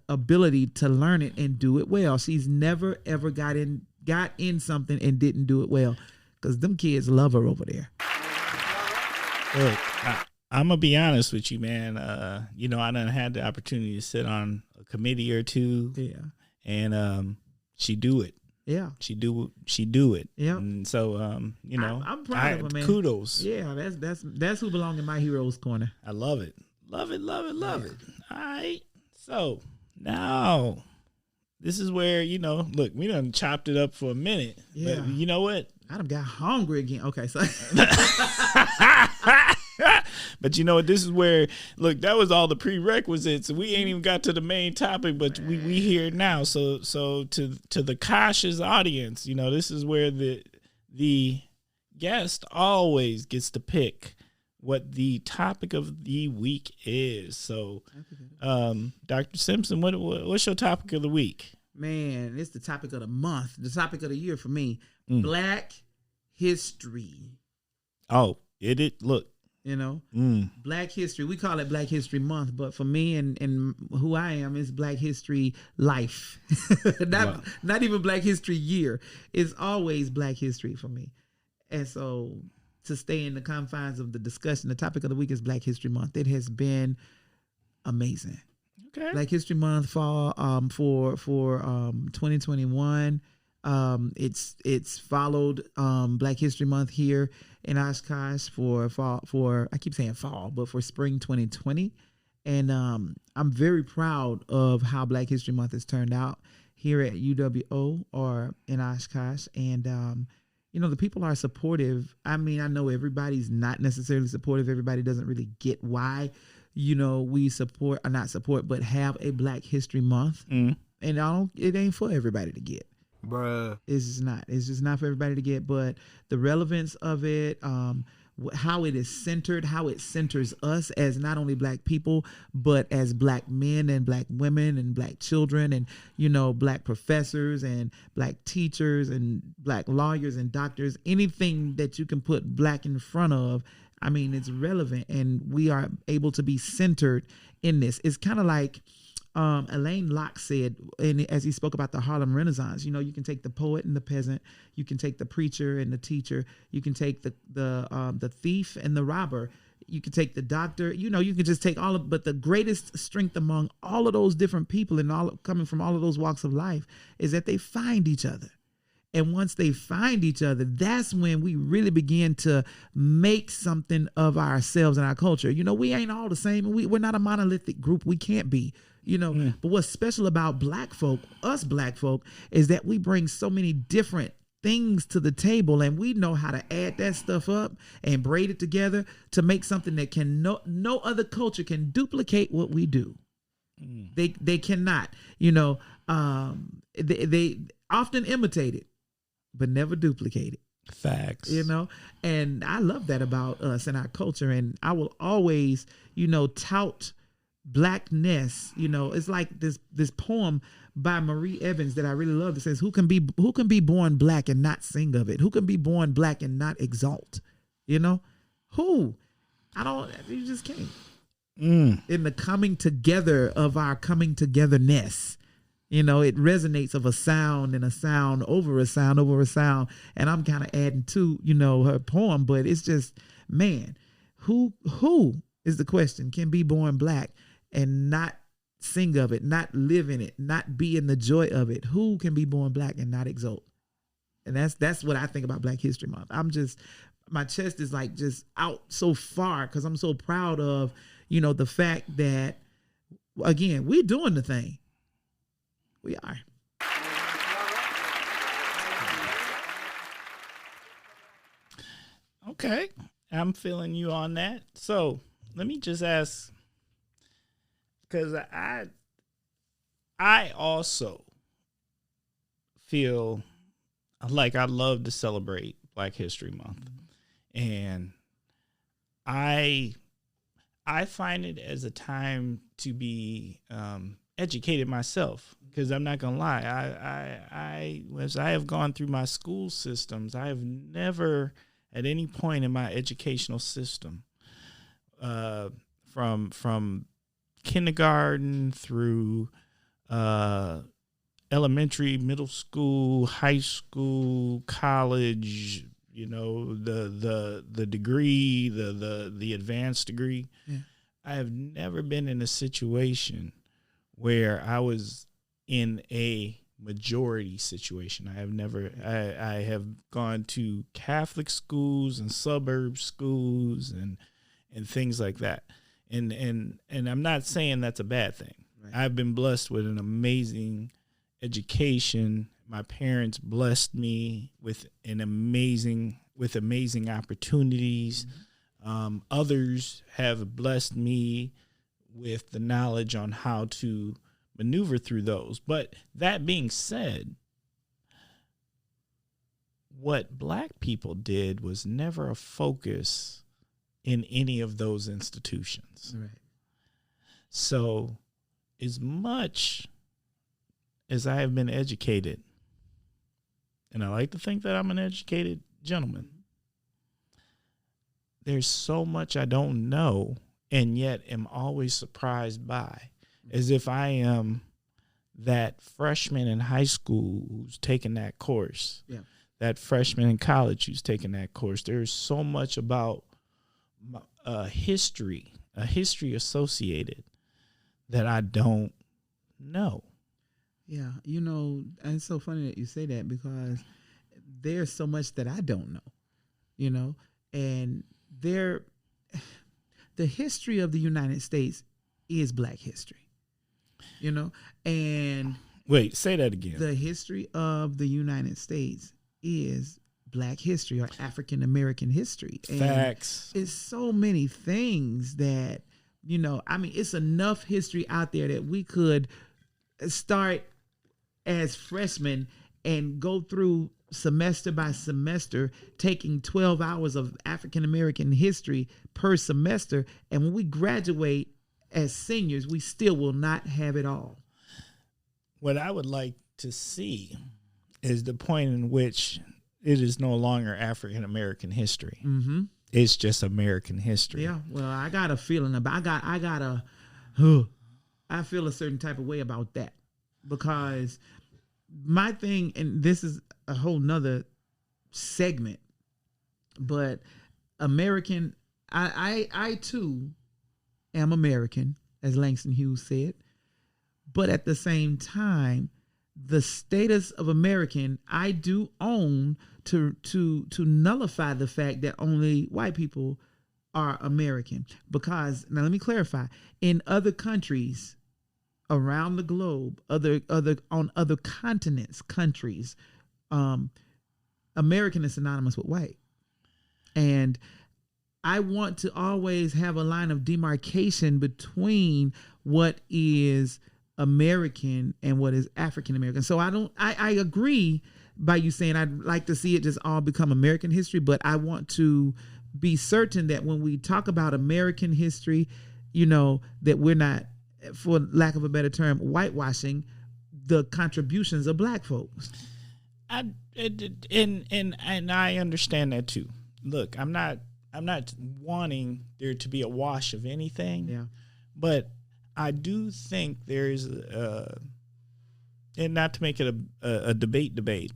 ability to learn it and do it well. She's never ever got in something and didn't do it well, because them kids love her over there. Look, I'm gonna be honest with you, man. I done had the opportunity to sit on a committee or two. Yeah. And she do it. Yeah. She do it. Yeah. And so I'm proud of her, man. Kudos. Yeah, that's who belong in my heroes corner. I love it. Love it. All right. So now this is where, look, we done chopped it up for a minute. Yeah. But you know what? I done got hungry again. Okay, so But you know what? This is where, look, that was all the prerequisites. We ain't even got to the main topic, but we here now. So to the Kosh's audience, this is where the guest always gets to pick what the topic of the week is. So, Dr. Simpson, what's your topic of the week? Man, it's the topic of the month, the topic of the year for me. Black history. Oh, look. Black history. We call it Black History Month, but for me and who I am, it's Black History Life. Not even Black History Year. It's always Black History for me. And so to stay in the confines of the discussion, the topic of the week is Black History Month. It has been amazing. Okay. Black History Month for 2021. It's followed Black History Month here in Oshkosh for I keep saying fall, but for spring 2020. And I'm very proud of how Black History Month has turned out here at UWO or in Oshkosh. And the people are supportive. I mean, I know everybody's not necessarily supportive. Everybody doesn't really get why, we support or not support, but have a Black History Month. And it ain't for everybody to get. Bruh. It's just not for everybody to get, but the relevance of it, how it is centered, how it centers us as not only Black people, but as Black men and Black women and Black children and, Black professors and Black teachers and Black lawyers and doctors, anything that you can put Black in front of, I mean, it's relevant, and we are able to be centered in this. It's kind of like Alain Locke said, and as he spoke about the Harlem Renaissance, you can take the poet and the peasant, you can take the preacher and the teacher, you can take the thief and the robber, you can take the doctor, you can just take all of, but the greatest strength among all of those different people and all coming from all of those walks of life is that they find each other. And once they find each other, that's when we really begin to make something of ourselves and our culture. We ain't all the same. We're not a monolithic group. We can't be, But what's special about black folk, us black folk, is that we bring so many different things to the table, and we know how to add that stuff up and braid it together to make something that no other culture can duplicate what we do. They cannot, they often imitate it, but never duplicate it. Facts. And I love that about us and our culture. And I will always, tout blackness. It's like this poem by Marie Evans that I really love that says, who can be born black and not sing of it? Who can be born black and not exalt? Who? You just can't. In the coming together of our coming togetherness. It resonates of a sound and a sound over a sound over a sound. And I'm kind of adding to, her poem, but it's just, man, who is the question, can be born black and not sing of it, not live in it, not be in the joy of it? Who can be born black and not exult? And that's what I think about Black History Month. My chest is like just out so far because I'm so proud of, the fact that, again, we're doing the thing. We are. Okay. I'm feeling you on that. So let me just ask, because I also feel like I love to celebrate Black History Month. And I find it as a time to be educated myself, because I'm not gonna lie, as I have gone through my school systems, I have never at any point in my educational system, from kindergarten through elementary, middle school, high school, college, the degree, the advanced degree. Yeah. I have never been in a situation where I was in a majority situation. I have gone to Catholic schools and suburb schools and things like that. And I'm not saying that's a bad thing. Right. I've been blessed with an amazing education. My parents blessed me with amazing opportunities. Mm-hmm. Others have blessed me with the knowledge on how to maneuver through those. But that being said, what Black people did was never a focus in any of those institutions. Right. So as much as I have been educated, and I like to think that I'm an educated gentleman, there's so much I don't know, and yet am always surprised by, as if I am that freshman in high school who's taking that course, that freshman in college who's taking that course. There's so much about history associated that I don't know. Yeah, and it's so funny that you say that, because there's so much that I don't know, and the history of the United States is Black history, and wait, say that again. The history of the United States is Black history, or African American history. Facts. And it's so many things that, it's enough history out there that we could start as freshmen and go through semester by semester, taking 12 hours of African American history per semester. And when we graduate as seniors, we still will not have it all. What I would like to see is the point in which it is no longer African American history. Mm-hmm. It's just American history. Yeah. Well, I got a feeling about. I feel a certain type of way about that because my thing, and this is a whole nother segment, but American. I too am American, as Langston Hughes said, but at the same time, the status of American I do own to nullify the fact that only white people are American. Because now let me clarify: in other countries around the globe, on other continents, countries, American is synonymous with white, and I want to always have a line of demarcation between what is American and what is African American. So I agree by you saying I'd like to see it just all become American history, but I want to be certain that when we talk about American history, that we're not, for lack of a better term, whitewashing the contributions of black folks. And I understand that too. Look, I'm not wanting there to be a wash of anything. Yeah. But I do think there's and not to make it a debate,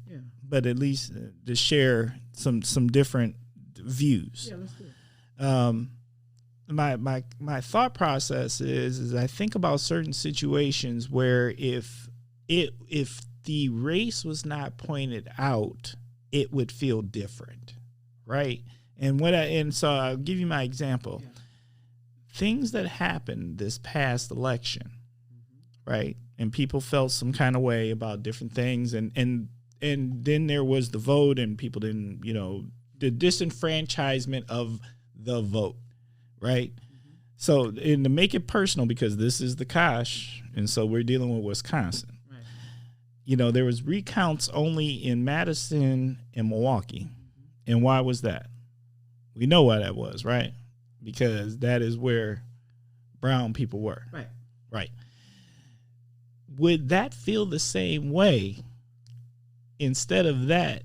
yeah, but at least to share some different views. Yeah, let's do it. My thought process is I think about certain situations where if the race was not pointed out, it would feel different, right? And so I'll give you my example. Yeah. Things that happened this past election, right? And people felt some kind of way about different things, and then there was the vote, and people didn't, the disenfranchisement of the vote, right? Mm-hmm. So, and to make it personal, because this is the Kosh, and so we're dealing with Wisconsin. Right. There was recounts only in Madison and Milwaukee, and why was that? We know why that was, right? Because that is where brown people were. Right. Right. Would that feel the same way instead of that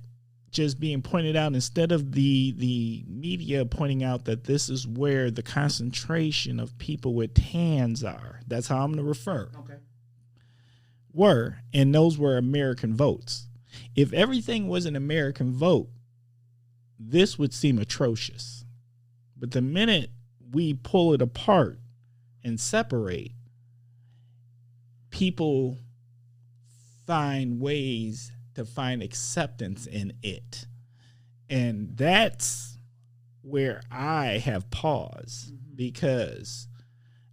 just being pointed out, instead of the media pointing out that this is where the concentration of people with tans are? That's how I'm going to refer. Okay. And those were American votes. If everything was an American vote, this would seem atrocious. But the minute we pull it apart and separate, people find ways to find acceptance in it. And that's where I have pause, because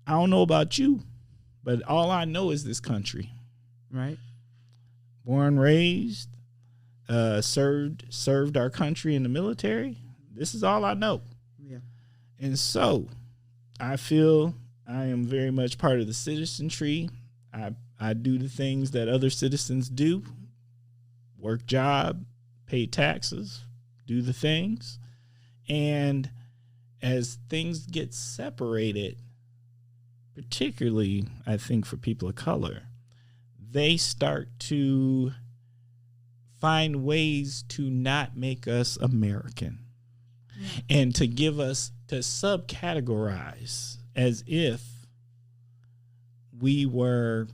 I don't know about you, but all I know is this country. Right. Born, raised, served our country in the military. This is all I know. Yeah. And so I feel I am very much part of the citizenry. I do the things that other citizens do: work job, pay taxes, do the things. And as things get separated, particularly I think for people of color, they start to find ways to not make us American, and to give us, to subcategorize as if we were,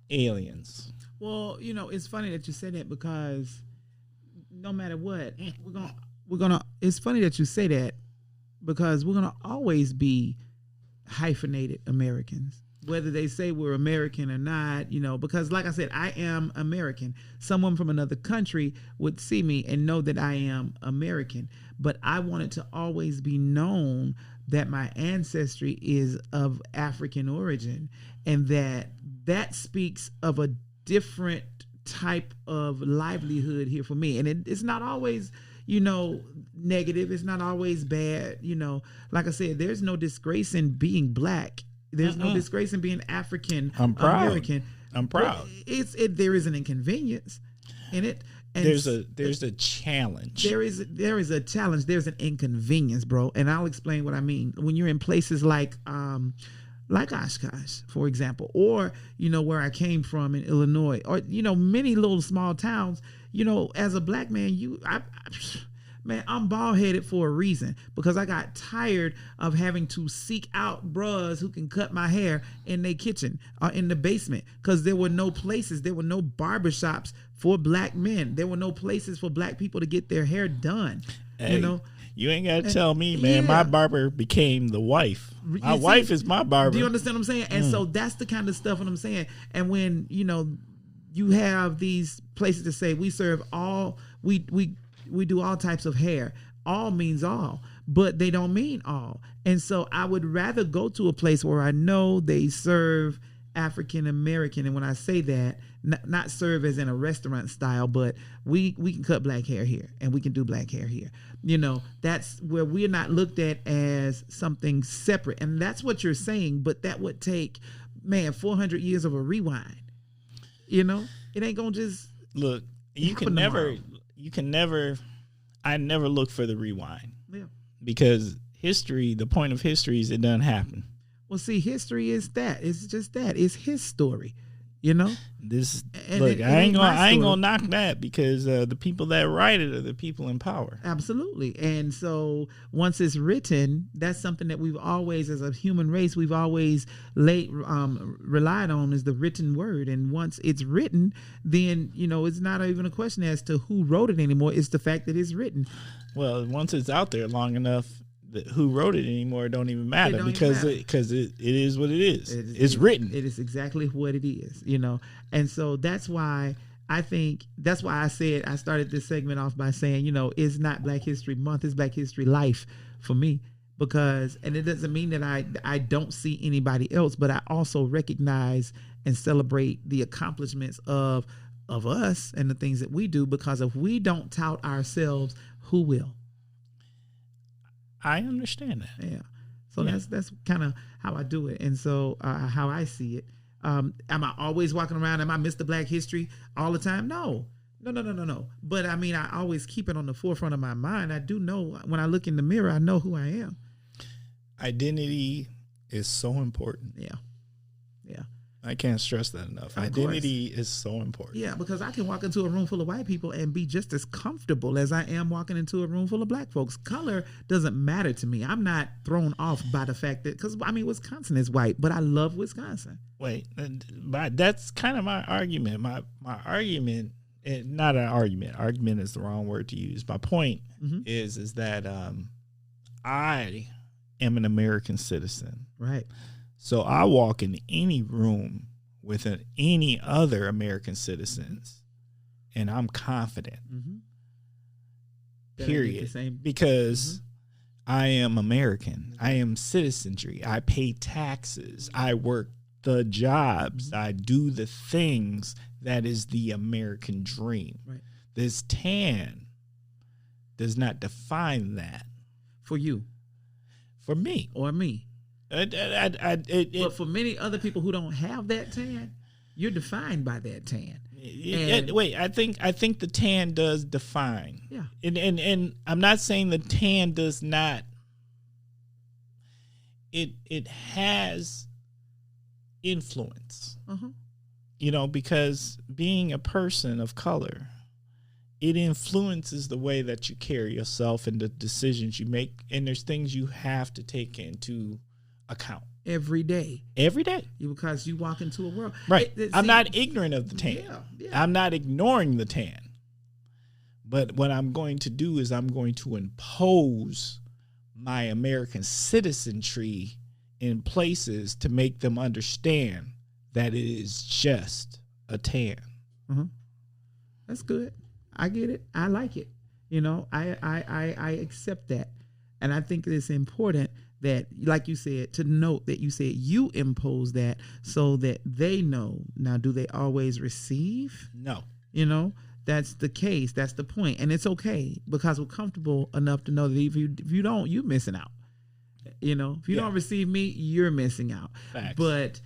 aliens. Well, it's funny that you say that, because no matter what, we're gonna. It's funny that you say that, because we're gonna always be hyphenated Americans, whether they say we're American or not, because like I said, I am American. Someone from another country would see me and know that I am American, but I want it to always be known that my ancestry is of African origin, and that speaks of a different type of livelihood here for me. And it's not always, negative. It's not always bad. Like I said, there's no disgrace in being black. There's no disgrace in being African American. I'm proud. There is an inconvenience in it. And there's a challenge. There is a challenge. There's an inconvenience, bro. And I'll explain what I mean. When you're in places like like Oshkosh, for example, or, where I came from in Illinois, or, many little small towns, as a black man, man, I'm bald headed for a reason, because I got tired of having to seek out bros who can cut my hair in their kitchen or in the basement, because there were no places, there were no barbershops for black men. There were no places for black people to get their hair done, Hey, you ain't got to tell me, man. Yeah. My barber became the wife. My wife is my barber. Do you understand what I'm saying? And so that's the kind of stuff what I'm saying. And when, you have these places to say we serve all, we do all types of hair. All means all, but they don't mean all. And so I would rather go to a place where I know they serve African American. And when I say that, not serve as in a restaurant style, but we can cut black hair here and we can do black hair here. That's where we're not looked at as something separate. And that's what you're saying, but that would take, 400 years of a rewind. It ain't gonna just look. I never look for the rewind. Yeah. Because history, the point of history is it doesn't happen. Well, see, history is that. It's just that. It's his story. I ain't gonna knock that, because the people that write it are the people in power. Absolutely. And so once it's written, that's something that we've always, as a human race, we've always relied on, is the written word. And once it's written, then, it's not even a question as to who wrote it anymore. It's the fact that it's written. Well, once it's out there long enough, who wrote it anymore don't even matter, because it is what it is. It's written. It is exactly what it is, And so that's why I said, I started this segment off by saying, it's not Black History Month, it's Black History Life for me. And it doesn't mean that I don't see anybody else, but I also recognize and celebrate the accomplishments of us and the things that we do, because if we don't tout ourselves, who will? I understand that. Yeah. So that's kind of how I do it. And so how I see it. Am I always walking around? Am I Mr. Black History all the time? No. But I always keep it on the forefront of my mind. I do know when I look in the mirror, I know who I am. Identity is so important. Yeah. I can't stress that enough. Identity is so important. Yeah, because I can walk into a room full of white people and be just as comfortable as I am walking into a room full of black folks. Color doesn't matter to me. I'm not thrown off by the fact that, because Wisconsin is white, but I love Wisconsin. Wait, but that's kind of my argument. My argument, not an argument. Argument is the wrong word to use. My point is that I am an American citizen. Right. So I walk in any room with any other American citizens, and I'm confident. Period. Because I am American. I am citizenry. I pay taxes. I work the jobs. I do the things that is the American dream. Right. This tan does not define that. For you. For me. Or me. But for many other people who don't have that tan, you're defined by that tan. Wait, I think the tan does define. Yeah. And I'm not saying the tan does not. It has influence. Because being a person of color, it influences the way that you carry yourself and the decisions you make. And there's things you have to take into account every day, because you walk into a world. Right. I'm not ignorant of the tan. Yeah. I'm not ignoring the tan. But what I'm going to do is I'm going to impose my American citizenry in places to make them understand that it is just a tan. That's good. I get it. I like it. I accept that. And I think it's important that, like you said, to note that you said you impose that so that they know. Now, do they always receive? No. That's the case. That's the point. And it's okay, because we're comfortable enough to know that if you don't, you're missing out. If you don't receive me, you're missing out. Facts. But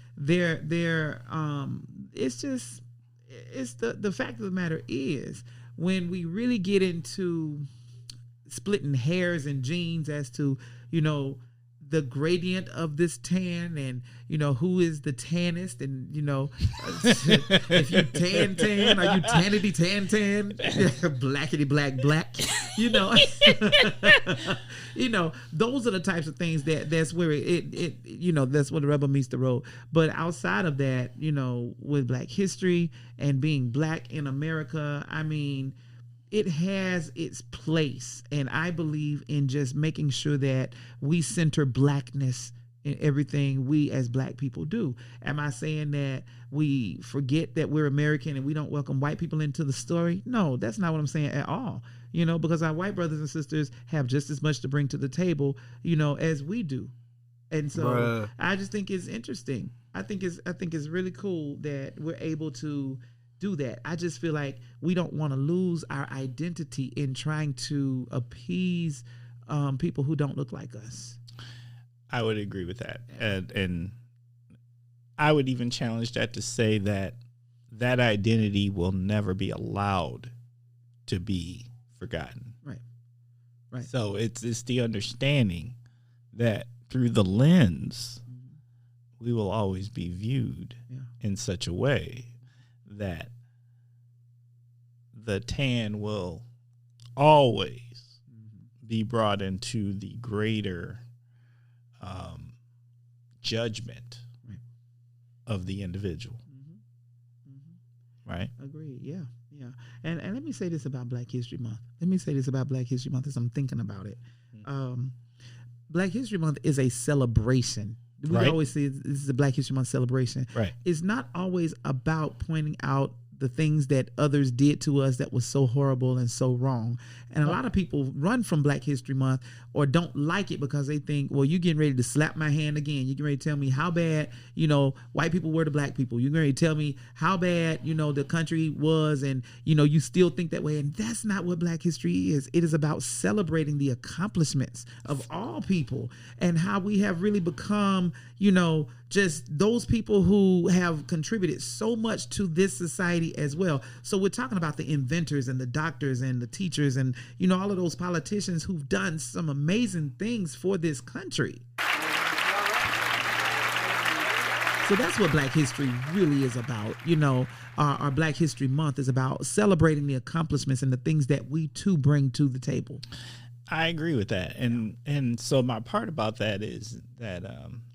it's the fact of the matter is, when we really get into splitting hairs and jeans as to, the gradient of this tan, and who is the tannest, and if you tan, are you tannity tan, blackity black, those are the types of things that's where that's where the rubber meets the road. But outside of that, with Black history and being Black in America, I mean, it has its place, and I believe in just making sure that we center Blackness in everything we as Black people do. Am I saying that we forget that we're American and we don't welcome white people into the story? No, that's not what I'm saying at all. Because our white brothers and sisters have just as much to bring to the table, as we do. And so Bruh. I just think it's interesting. I think it's really cool that we're able to do that. I just feel like we don't want to lose our identity in trying to appease people who don't look like us. I would agree with that. And I would even challenge that to say that identity will never be allowed to be forgotten. Right. So it's the understanding that through the lens, we will always be viewed in such a way that the tan will always be brought into the greater judgment of the individual. Right? Agreed. Yeah. And let me say this about Black History Month. As I'm thinking about it. Black History Month is a celebration. We always say this is a Black History Month celebration. Right. It's not always about pointing out the things that others did to us that was so horrible and so wrong. And a lot of people run from Black History Month or don't like it because they think, well, you're getting ready to slap my hand again. You're getting ready to tell me how bad, white people were to Black people. You're going to tell me how bad, the country was, and, you still think that way. And that's not what Black history is. It is about celebrating the accomplishments of all people and how we have really become, just those people who have contributed so much to this society as well. So we're talking about the inventors and the doctors and the teachers and, all of those politicians who've done some amazing things for this country. So that's what Black history really is about. Our Black History Month is about celebrating the accomplishments and the things that we too bring to the table. I agree with that. And so my part about that is that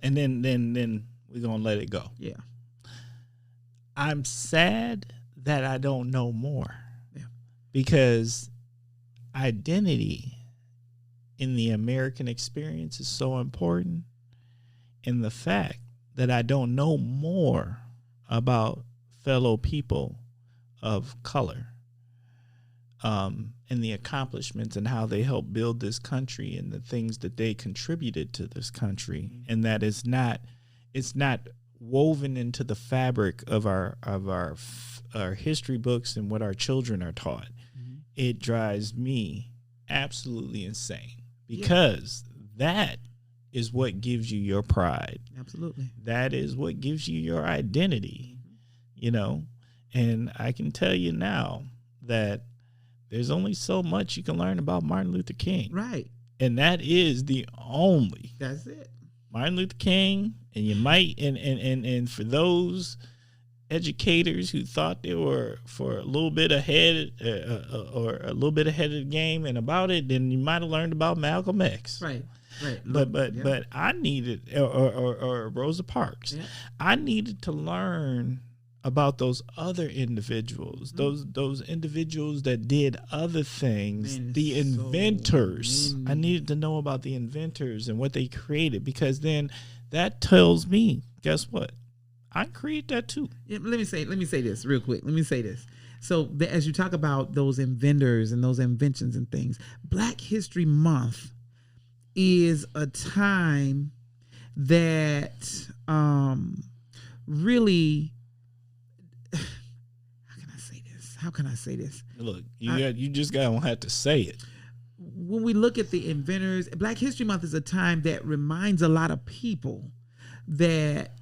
and then we're going to let it go. Yeah. I'm sad that I don't know more. Yeah. Because identity in the American experience is so important. And the fact that I don't know more about fellow people of color and the accomplishments and how they helped build this country and the things that they contributed to this country, and that it's not woven into the fabric of our history books and what our children are taught. It drives me absolutely insane because that is what gives you your pride. Absolutely. That is what gives you your identity, and I can tell you now that there's only so much you can learn about Martin Luther King. Right. And that is the only. That's it. Martin Luther King, and you might, and for those educators who thought they were for a little bit ahead or a little bit ahead of the game and about it, then you might have learned about Malcolm X. Right. But I needed, or Rosa Parks, I needed to learn about those other individuals, those individuals that did other things, the inventors. I needed to know about the inventors and what they created, because then that tells me, guess what? I create that too. Yeah, let me say this real quick. So as you talk about those inventors and those inventions and things, Black History Month is a time that really, how can I say this? Look, you just gotta have to say it. When we look at the inventors, Black History Month is a time that reminds a lot of people that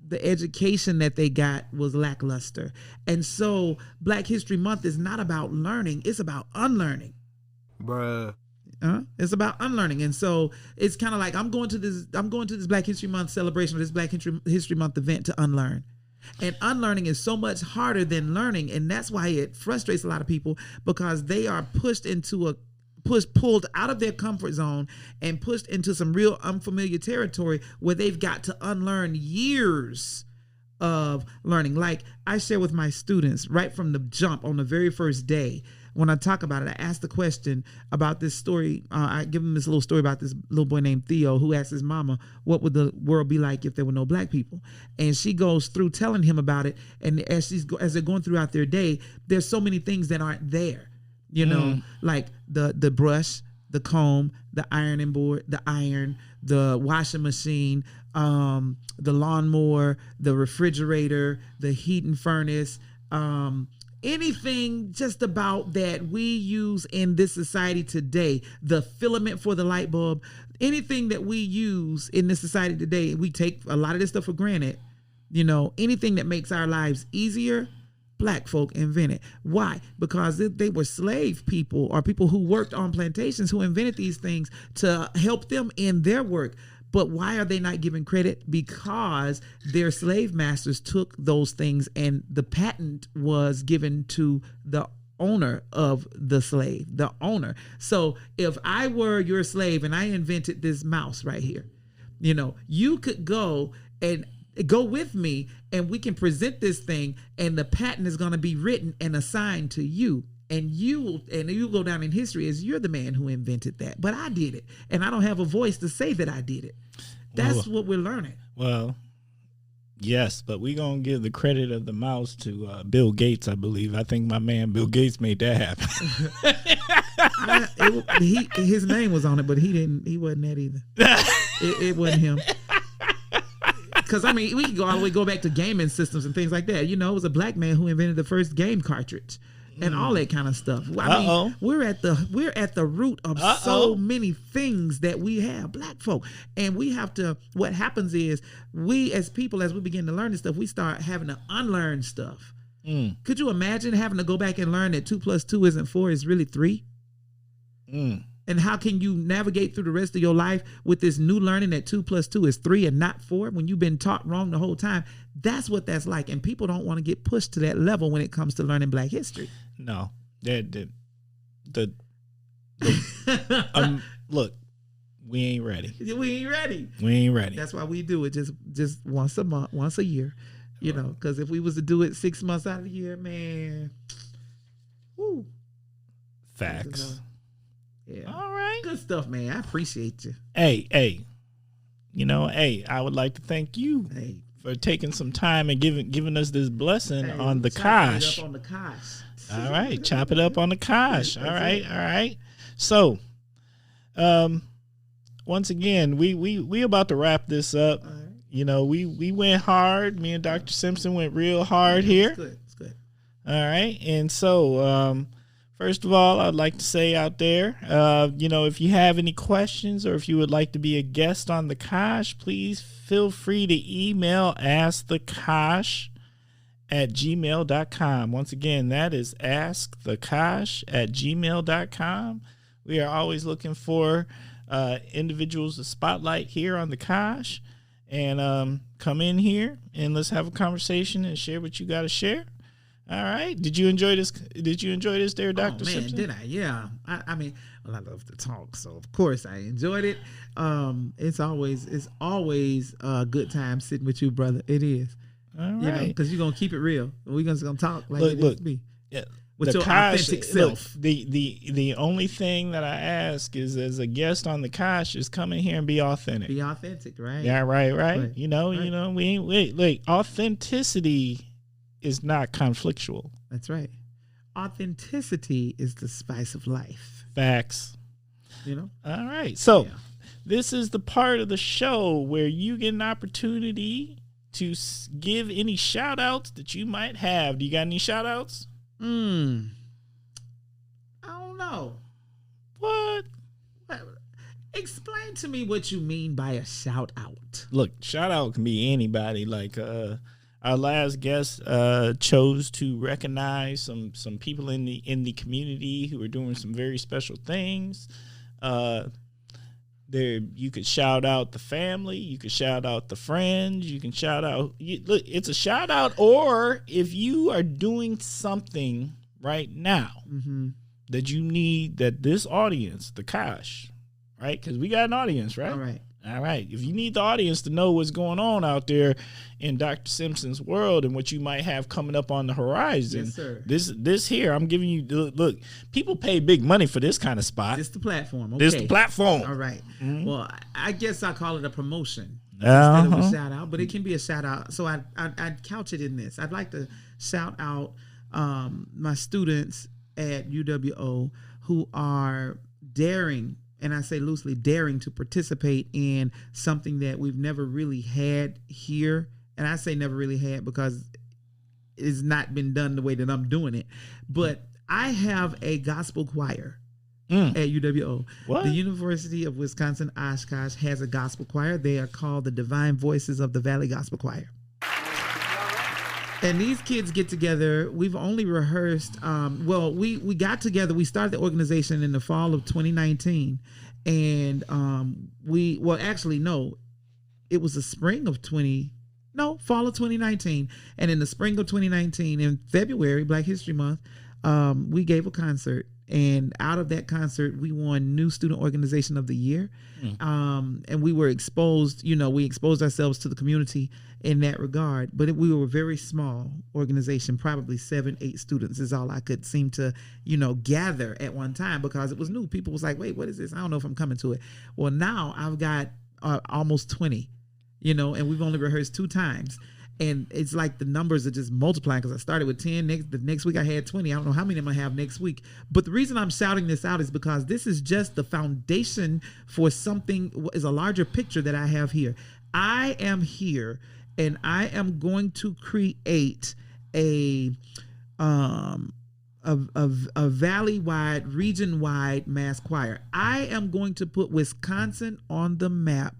the education that they got was lackluster. And so Black History Month is not about learning, it's about unlearning. Bruh. It's about unlearning. And so it's kind of like I'm going to this Black History Month celebration or this Black History Month event to unlearn. And unlearning is so much harder than learning. And that's why it frustrates a lot of people, because they are pulled out of their comfort zone and pushed into some real unfamiliar territory where they've got to unlearn years of learning. Like I share with my students right from the jump on the very first day. When I talk about it, I ask the question about this story. I give them this little story about this little boy named Theo who asked his mama, what would the world be like if there were no black people? And she goes through telling him about it. And as they're going throughout their day, there's so many things that aren't there, like the brush, the comb, the ironing board, the iron, the washing machine, the lawnmower, the refrigerator, the heating furnace, anything just about that we use in this society today, the filament for the light bulb, anything that we use in this society today, we take a lot of this stuff for granted. Anything that makes our lives easier, black folk invented. Why? Because they were slave people or people who worked on plantations who invented these things to help them in their work. But why are they not given credit? Because their slave masters took those things and the patent was given to the owner of the slave, the owner. So if I were your slave and I invented this mouse right here, you could go with me and we can present this thing and the patent is going to be written and assigned to you. And you go down in history as you're the man who invented that. But I did it. And I don't have a voice to say that I did it. That's what we're learning. Well, yes, but we're going to give the credit of the mouse to Bill Gates, I believe. I think my man Bill Gates made that happen. His name was on it, but he wasn't that either. It wasn't him. Because, we can go back to gaming systems and things like that. It was a black man who invented the first game cartridge. And all that kind of stuff. We're at the root of so many things that we have, black folk. And we have to, what happens is we as people, as we begin to learn this stuff, we start having to unlearn stuff. Could you imagine having to go back and learn that 2 + 2 isn't 4, it's really 3? And how can you navigate through the rest of your life with this new learning that 2 + 2 is 3 and not 4 when you've been taught wrong the whole time? That's what that's like. And people don't want to get pushed to that level when it comes to learning black history. No. Look, we ain't ready. We ain't ready. That's why we do it just once a month, once a year, because if we was to do it 6 months out of the year, man. Woo. Facts. Yeah. All right. Good stuff, man. I appreciate you. Hey, I would like to thank you for taking some time and giving us this blessing on the Kosh. On the Kosh. All right. Chop it up on the Kosh. All right. So, once again, we about to wrap this up. All right. We went hard. Me and Dr. Simpson went real hard here. It's good. All right. And so, first of all, I'd like to say out there, if you have any questions or if you would like to be a guest on the Kosh, please feel free to email askthekosh@gmail.com. Once again, that is askthekosh@gmail.com. We are always looking for individuals to spotlight here on the Kosh, and come in here and let's have a conversation and share what you got to share. All right. Did you enjoy this? There, Dr. Simpson? Did I? Yeah. I love to talk, so of course I enjoyed it. It's always a good time sitting with you, brother. It is. All right. Because you're gonna keep it real. We're just gonna talk like it is be. Yeah. With your authentic self. The only thing that I ask is, as a guest on the Kosh, is come in here and be authentic. Be authentic, right? Yeah, right. Right. We ain't authenticity is not conflictual. That's right. Authenticity is the spice of life. Facts. All right. So this is the part of the show where you get an opportunity to give any shout outs that you might have. Do you got any shout outs? I don't know. What? Explain to me what you mean by a shout out. Look, shout out can be anybody. Like, our last guest chose to recognize some people in the community who are doing some very special things. There, you could shout out the family, you could shout out the friends, you can shout out. Look, it's a shout out, or if you are doing something right now that you need, that this audience, the Kosh, right? Because we got an audience, right? All right. If you need the audience to know what's going on out there in Dr. Simpson's world and what you might have coming up on the horizon, yes, sir. This here, I'm giving you, look, people pay big money for this kind of spot. This the platform. Okay. This the platform. All right. Well, I guess I call it a promotion Uh-huh. instead of a shout out, but it can be a shout out. So I'd couch it in this. I'd like to shout out my students at UWO who are daring, and I say loosely daring, to participate in something that we've never really had here. And I say never really had because it's not been done the way that I'm doing it. But I have a gospel choir at UWO. What? The University of Wisconsin Oshkosh has a gospel choir. They are called the Divine Voices of the Valley Gospel Choir. And these kids get together. We've only rehearsed. We got together. We started the organization in the fall of 2019, and it was the spring of fall of 2019. And in the spring of 2019, in February, Black History Month, we gave a concert. And out of that concert, we won New Student Organization of the Year. And we were exposed, we exposed ourselves to the community in that regard. But we were a very small organization, probably 7-8 students is all I could seem to, gather at one time because it was new. People was like, wait, what is this? I don't know if I'm coming to it. Well, now I've got almost 20, and we've only rehearsed 2 times. And it's like the numbers are just multiplying because I started with 10. The next week I had 20. I don't know how many I'm going to have next week. But the reason I'm shouting this out is because this is just the foundation for something, is a larger picture that I have here. I am here and I am going to create a valley-wide, region-wide mass choir. I am going to put Wisconsin on the map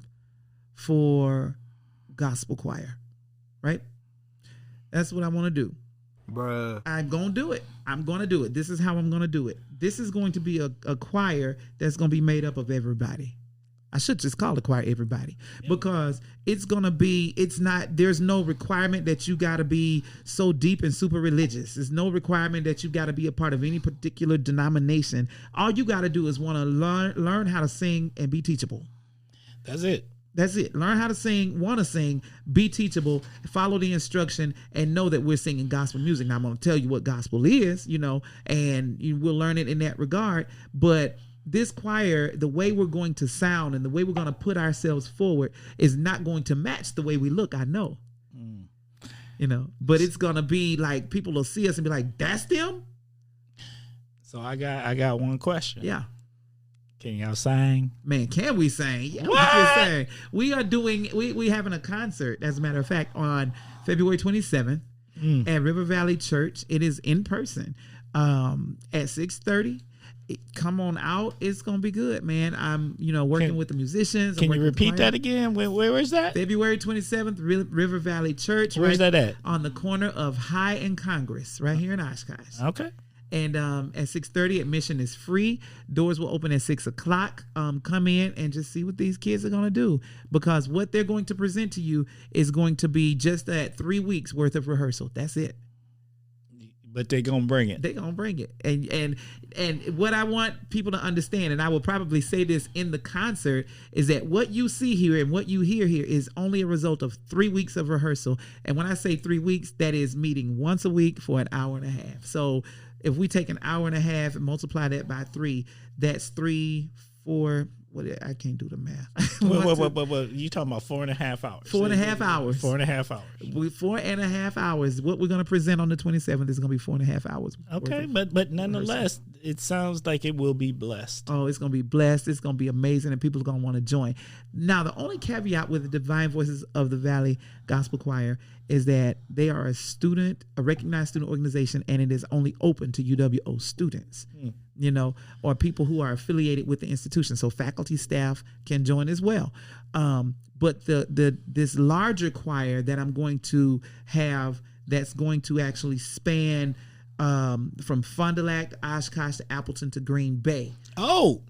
for gospel choir. Right? That's what I want to do. Bruh. I'm going to do it. I'm going to do it. This is how I'm going to do it. This is going to be a choir that's going to be made up of everybody. I should just call the choir everybody because it's going to be, there's no requirement that you got to be so deep and super religious. There's no requirement that you got to be a part of any particular denomination. All you got to do is want to learn how to sing and be teachable. That's it. That's it. Learn how to sing, want to sing, be teachable, follow the instruction, and know that we're singing gospel music. Now, I'm going to tell you what gospel is, and you will learn it in that regard. But this choir, the way we're going to sound and the way we're going to put ourselves forward is not going to match the way we look, I know. But it's going to be like people will see us and be like, that's them? So I got one question. Yeah. Can y'all sing? Man, can we sing? Yeah, what? We can sing. We are doing, we having a concert, as a matter of fact, on February 27th at River Valley Church. It is in person at 6:30. Come on out. It's going to be good, man. I'm, working with the musicians. Can you repeat that again? Where is that? February 27th, River Valley Church. Where's that at? On the corner of High and Congress, right here in Oshkosh. Okay. And at 6:30, admission is free. Doors will open at 6 o'clock. Come in and just see what these kids are going to do, because what they're going to present to you is going to be just that 3 weeks worth of rehearsal. That's it. But they're going to bring it. They're going to bring it. And what I want people to understand, and I will probably say this in the concert, is that what you see here and what you hear here is only a result of 3 weeks of rehearsal. And when I say 3 weeks, that is meeting once a week for an hour and a half. So if we take an hour and a half and multiply that by 3, that's 3, 4. I can't do the math. What? You talking about 4.5 hours? 4.5 hours. 4.5 hours. 4.5 hours. What we're going to present on the 27th is going to be 4.5 hours. Okay, but nonetheless, it sounds like it will be blessed. Oh, it's going to be blessed. It's going to be amazing, and people are going to want to join. Now, the only caveat with the Divine Voices of the Valley Gospel Choir is that they are a recognized student organization, and it is only open to UWO students. Or people who are affiliated with the institution. So faculty, staff can join as well. But this larger choir that I'm going to have, that's going to actually span from Fond du Lac, Oshkosh to Appleton to Green Bay. Oh,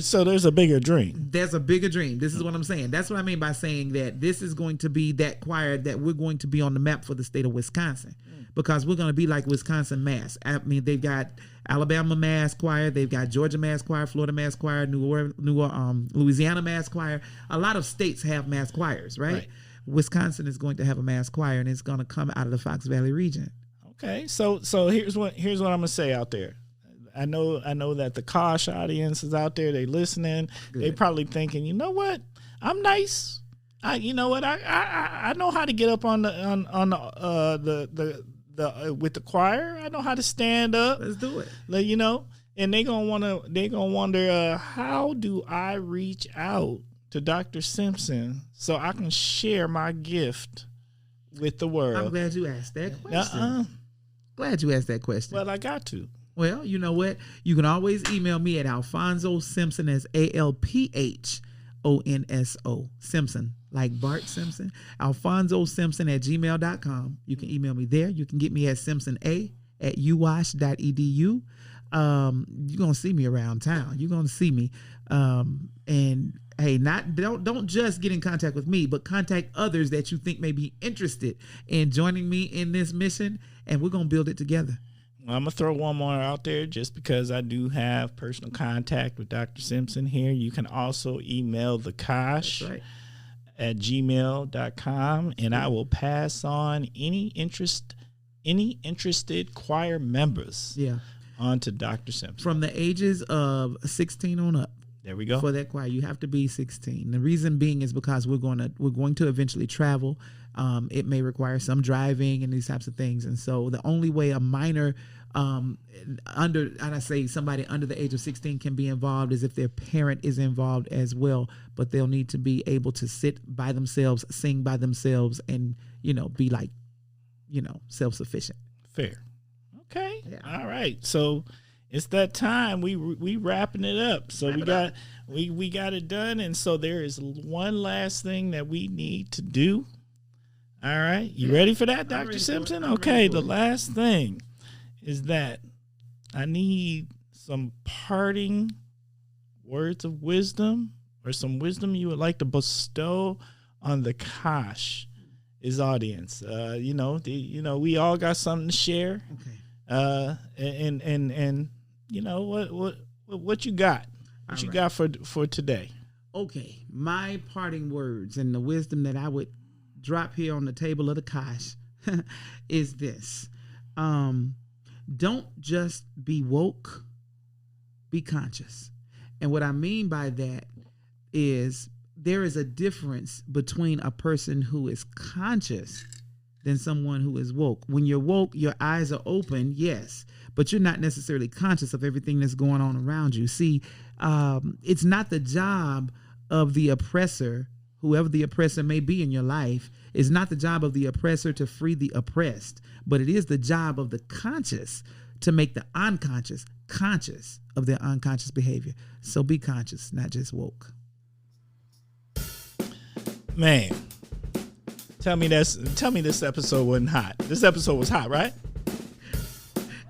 So there's a bigger dream. There's a bigger dream. This is what I'm saying. That's what I mean by saying that this is going to be that choir that we're going to be on the map for the state of Wisconsin, because we're going to be like Wisconsin Mass. I mean, they've got Alabama Mass Choir, they've got Georgia Mass Choir, Florida Mass Choir, Louisiana Mass Choir. A lot of states have mass choirs, right? Wisconsin is going to have a mass choir, and it's going to come out of the Fox Valley region. Okay, so here's what I'm gonna say out there. I know that the Kosh audience is out there. They listening. Good. They probably thinking, you know what? I'm nice. I know how to get up on the with the choir. I know how to stand up. Let's do it. You know, and they gonna wonder how do I reach out to Dr. Simpson so I can share my gift with the world. I'm glad you asked that question. Glad you asked that question. Well, I got to. Well, you know what? You can always email me at Alphonso Simpson, as ALPHONSO Simpson, like Bart Simpson. Alphonso Simpson at gmail.com. You can email me there. You can get me at simpsona@uwash.edu. You're gonna see me around town. You're gonna see me. And hey, don't just get in contact with me, but contact others that you think may be interested in joining me in this mission, and we're gonna build it together. Well, I'm gonna throw one more out there just because I do have personal contact with Dr. Simpson here. You can also email the Kosh at gmail.com, and I will pass on any interested choir members on to Dr. Simpson. From the ages of 16 on up. There we go. For that choir, you have to be 16. The reason being is because we're going to eventually travel. It may require some driving and these types of things, and so the only way a minor somebody under the age of 16 can be involved is if their parent is involved as well. But they'll need to be able to sit by themselves, sing by themselves, and be like self-sufficient. Fair. Okay. Yeah. All right. So it's that time. We wrapping it up. So we got it done. And so there is one last thing that we need to do. All right. You ready for that, Dr. Simpson? Okay. The last thing is that I need some parting words of wisdom, or some wisdom you would like to bestow on the Kosh audience. We all got something to share. Okay. And you know what you got? What you got for today? Okay, my parting words and the wisdom that I would drop here on the table of the Kosh is this: don't just be woke, be conscious. And what I mean by that is there is a difference between a person who is conscious than someone who is woke. When you're woke, your eyes are open, yes, but you're not necessarily conscious of everything that's going on around you. See, it's not the job of the oppressor, whoever the oppressor may be in your life, it's not the job of the oppressor to free the oppressed, but it is the job of the conscious to make the unconscious conscious of their unconscious behavior. So be conscious, not just woke. Man, tell me this episode wasn't hot. This episode was hot, right?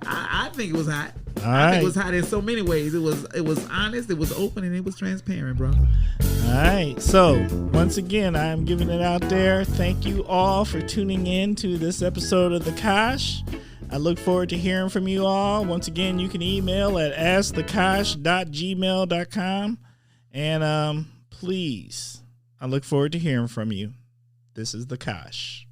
I think it was hot. I think it was hot in so many ways. It was honest, it was open, and it was transparent, bro. All right. So once again, I am giving it out there. Thank you all for tuning in to this episode of The Kosh. I look forward to hearing from you all. Once again, you can email at askthekosh.gmail.com. And please, I look forward to hearing from you. This is The Kosh.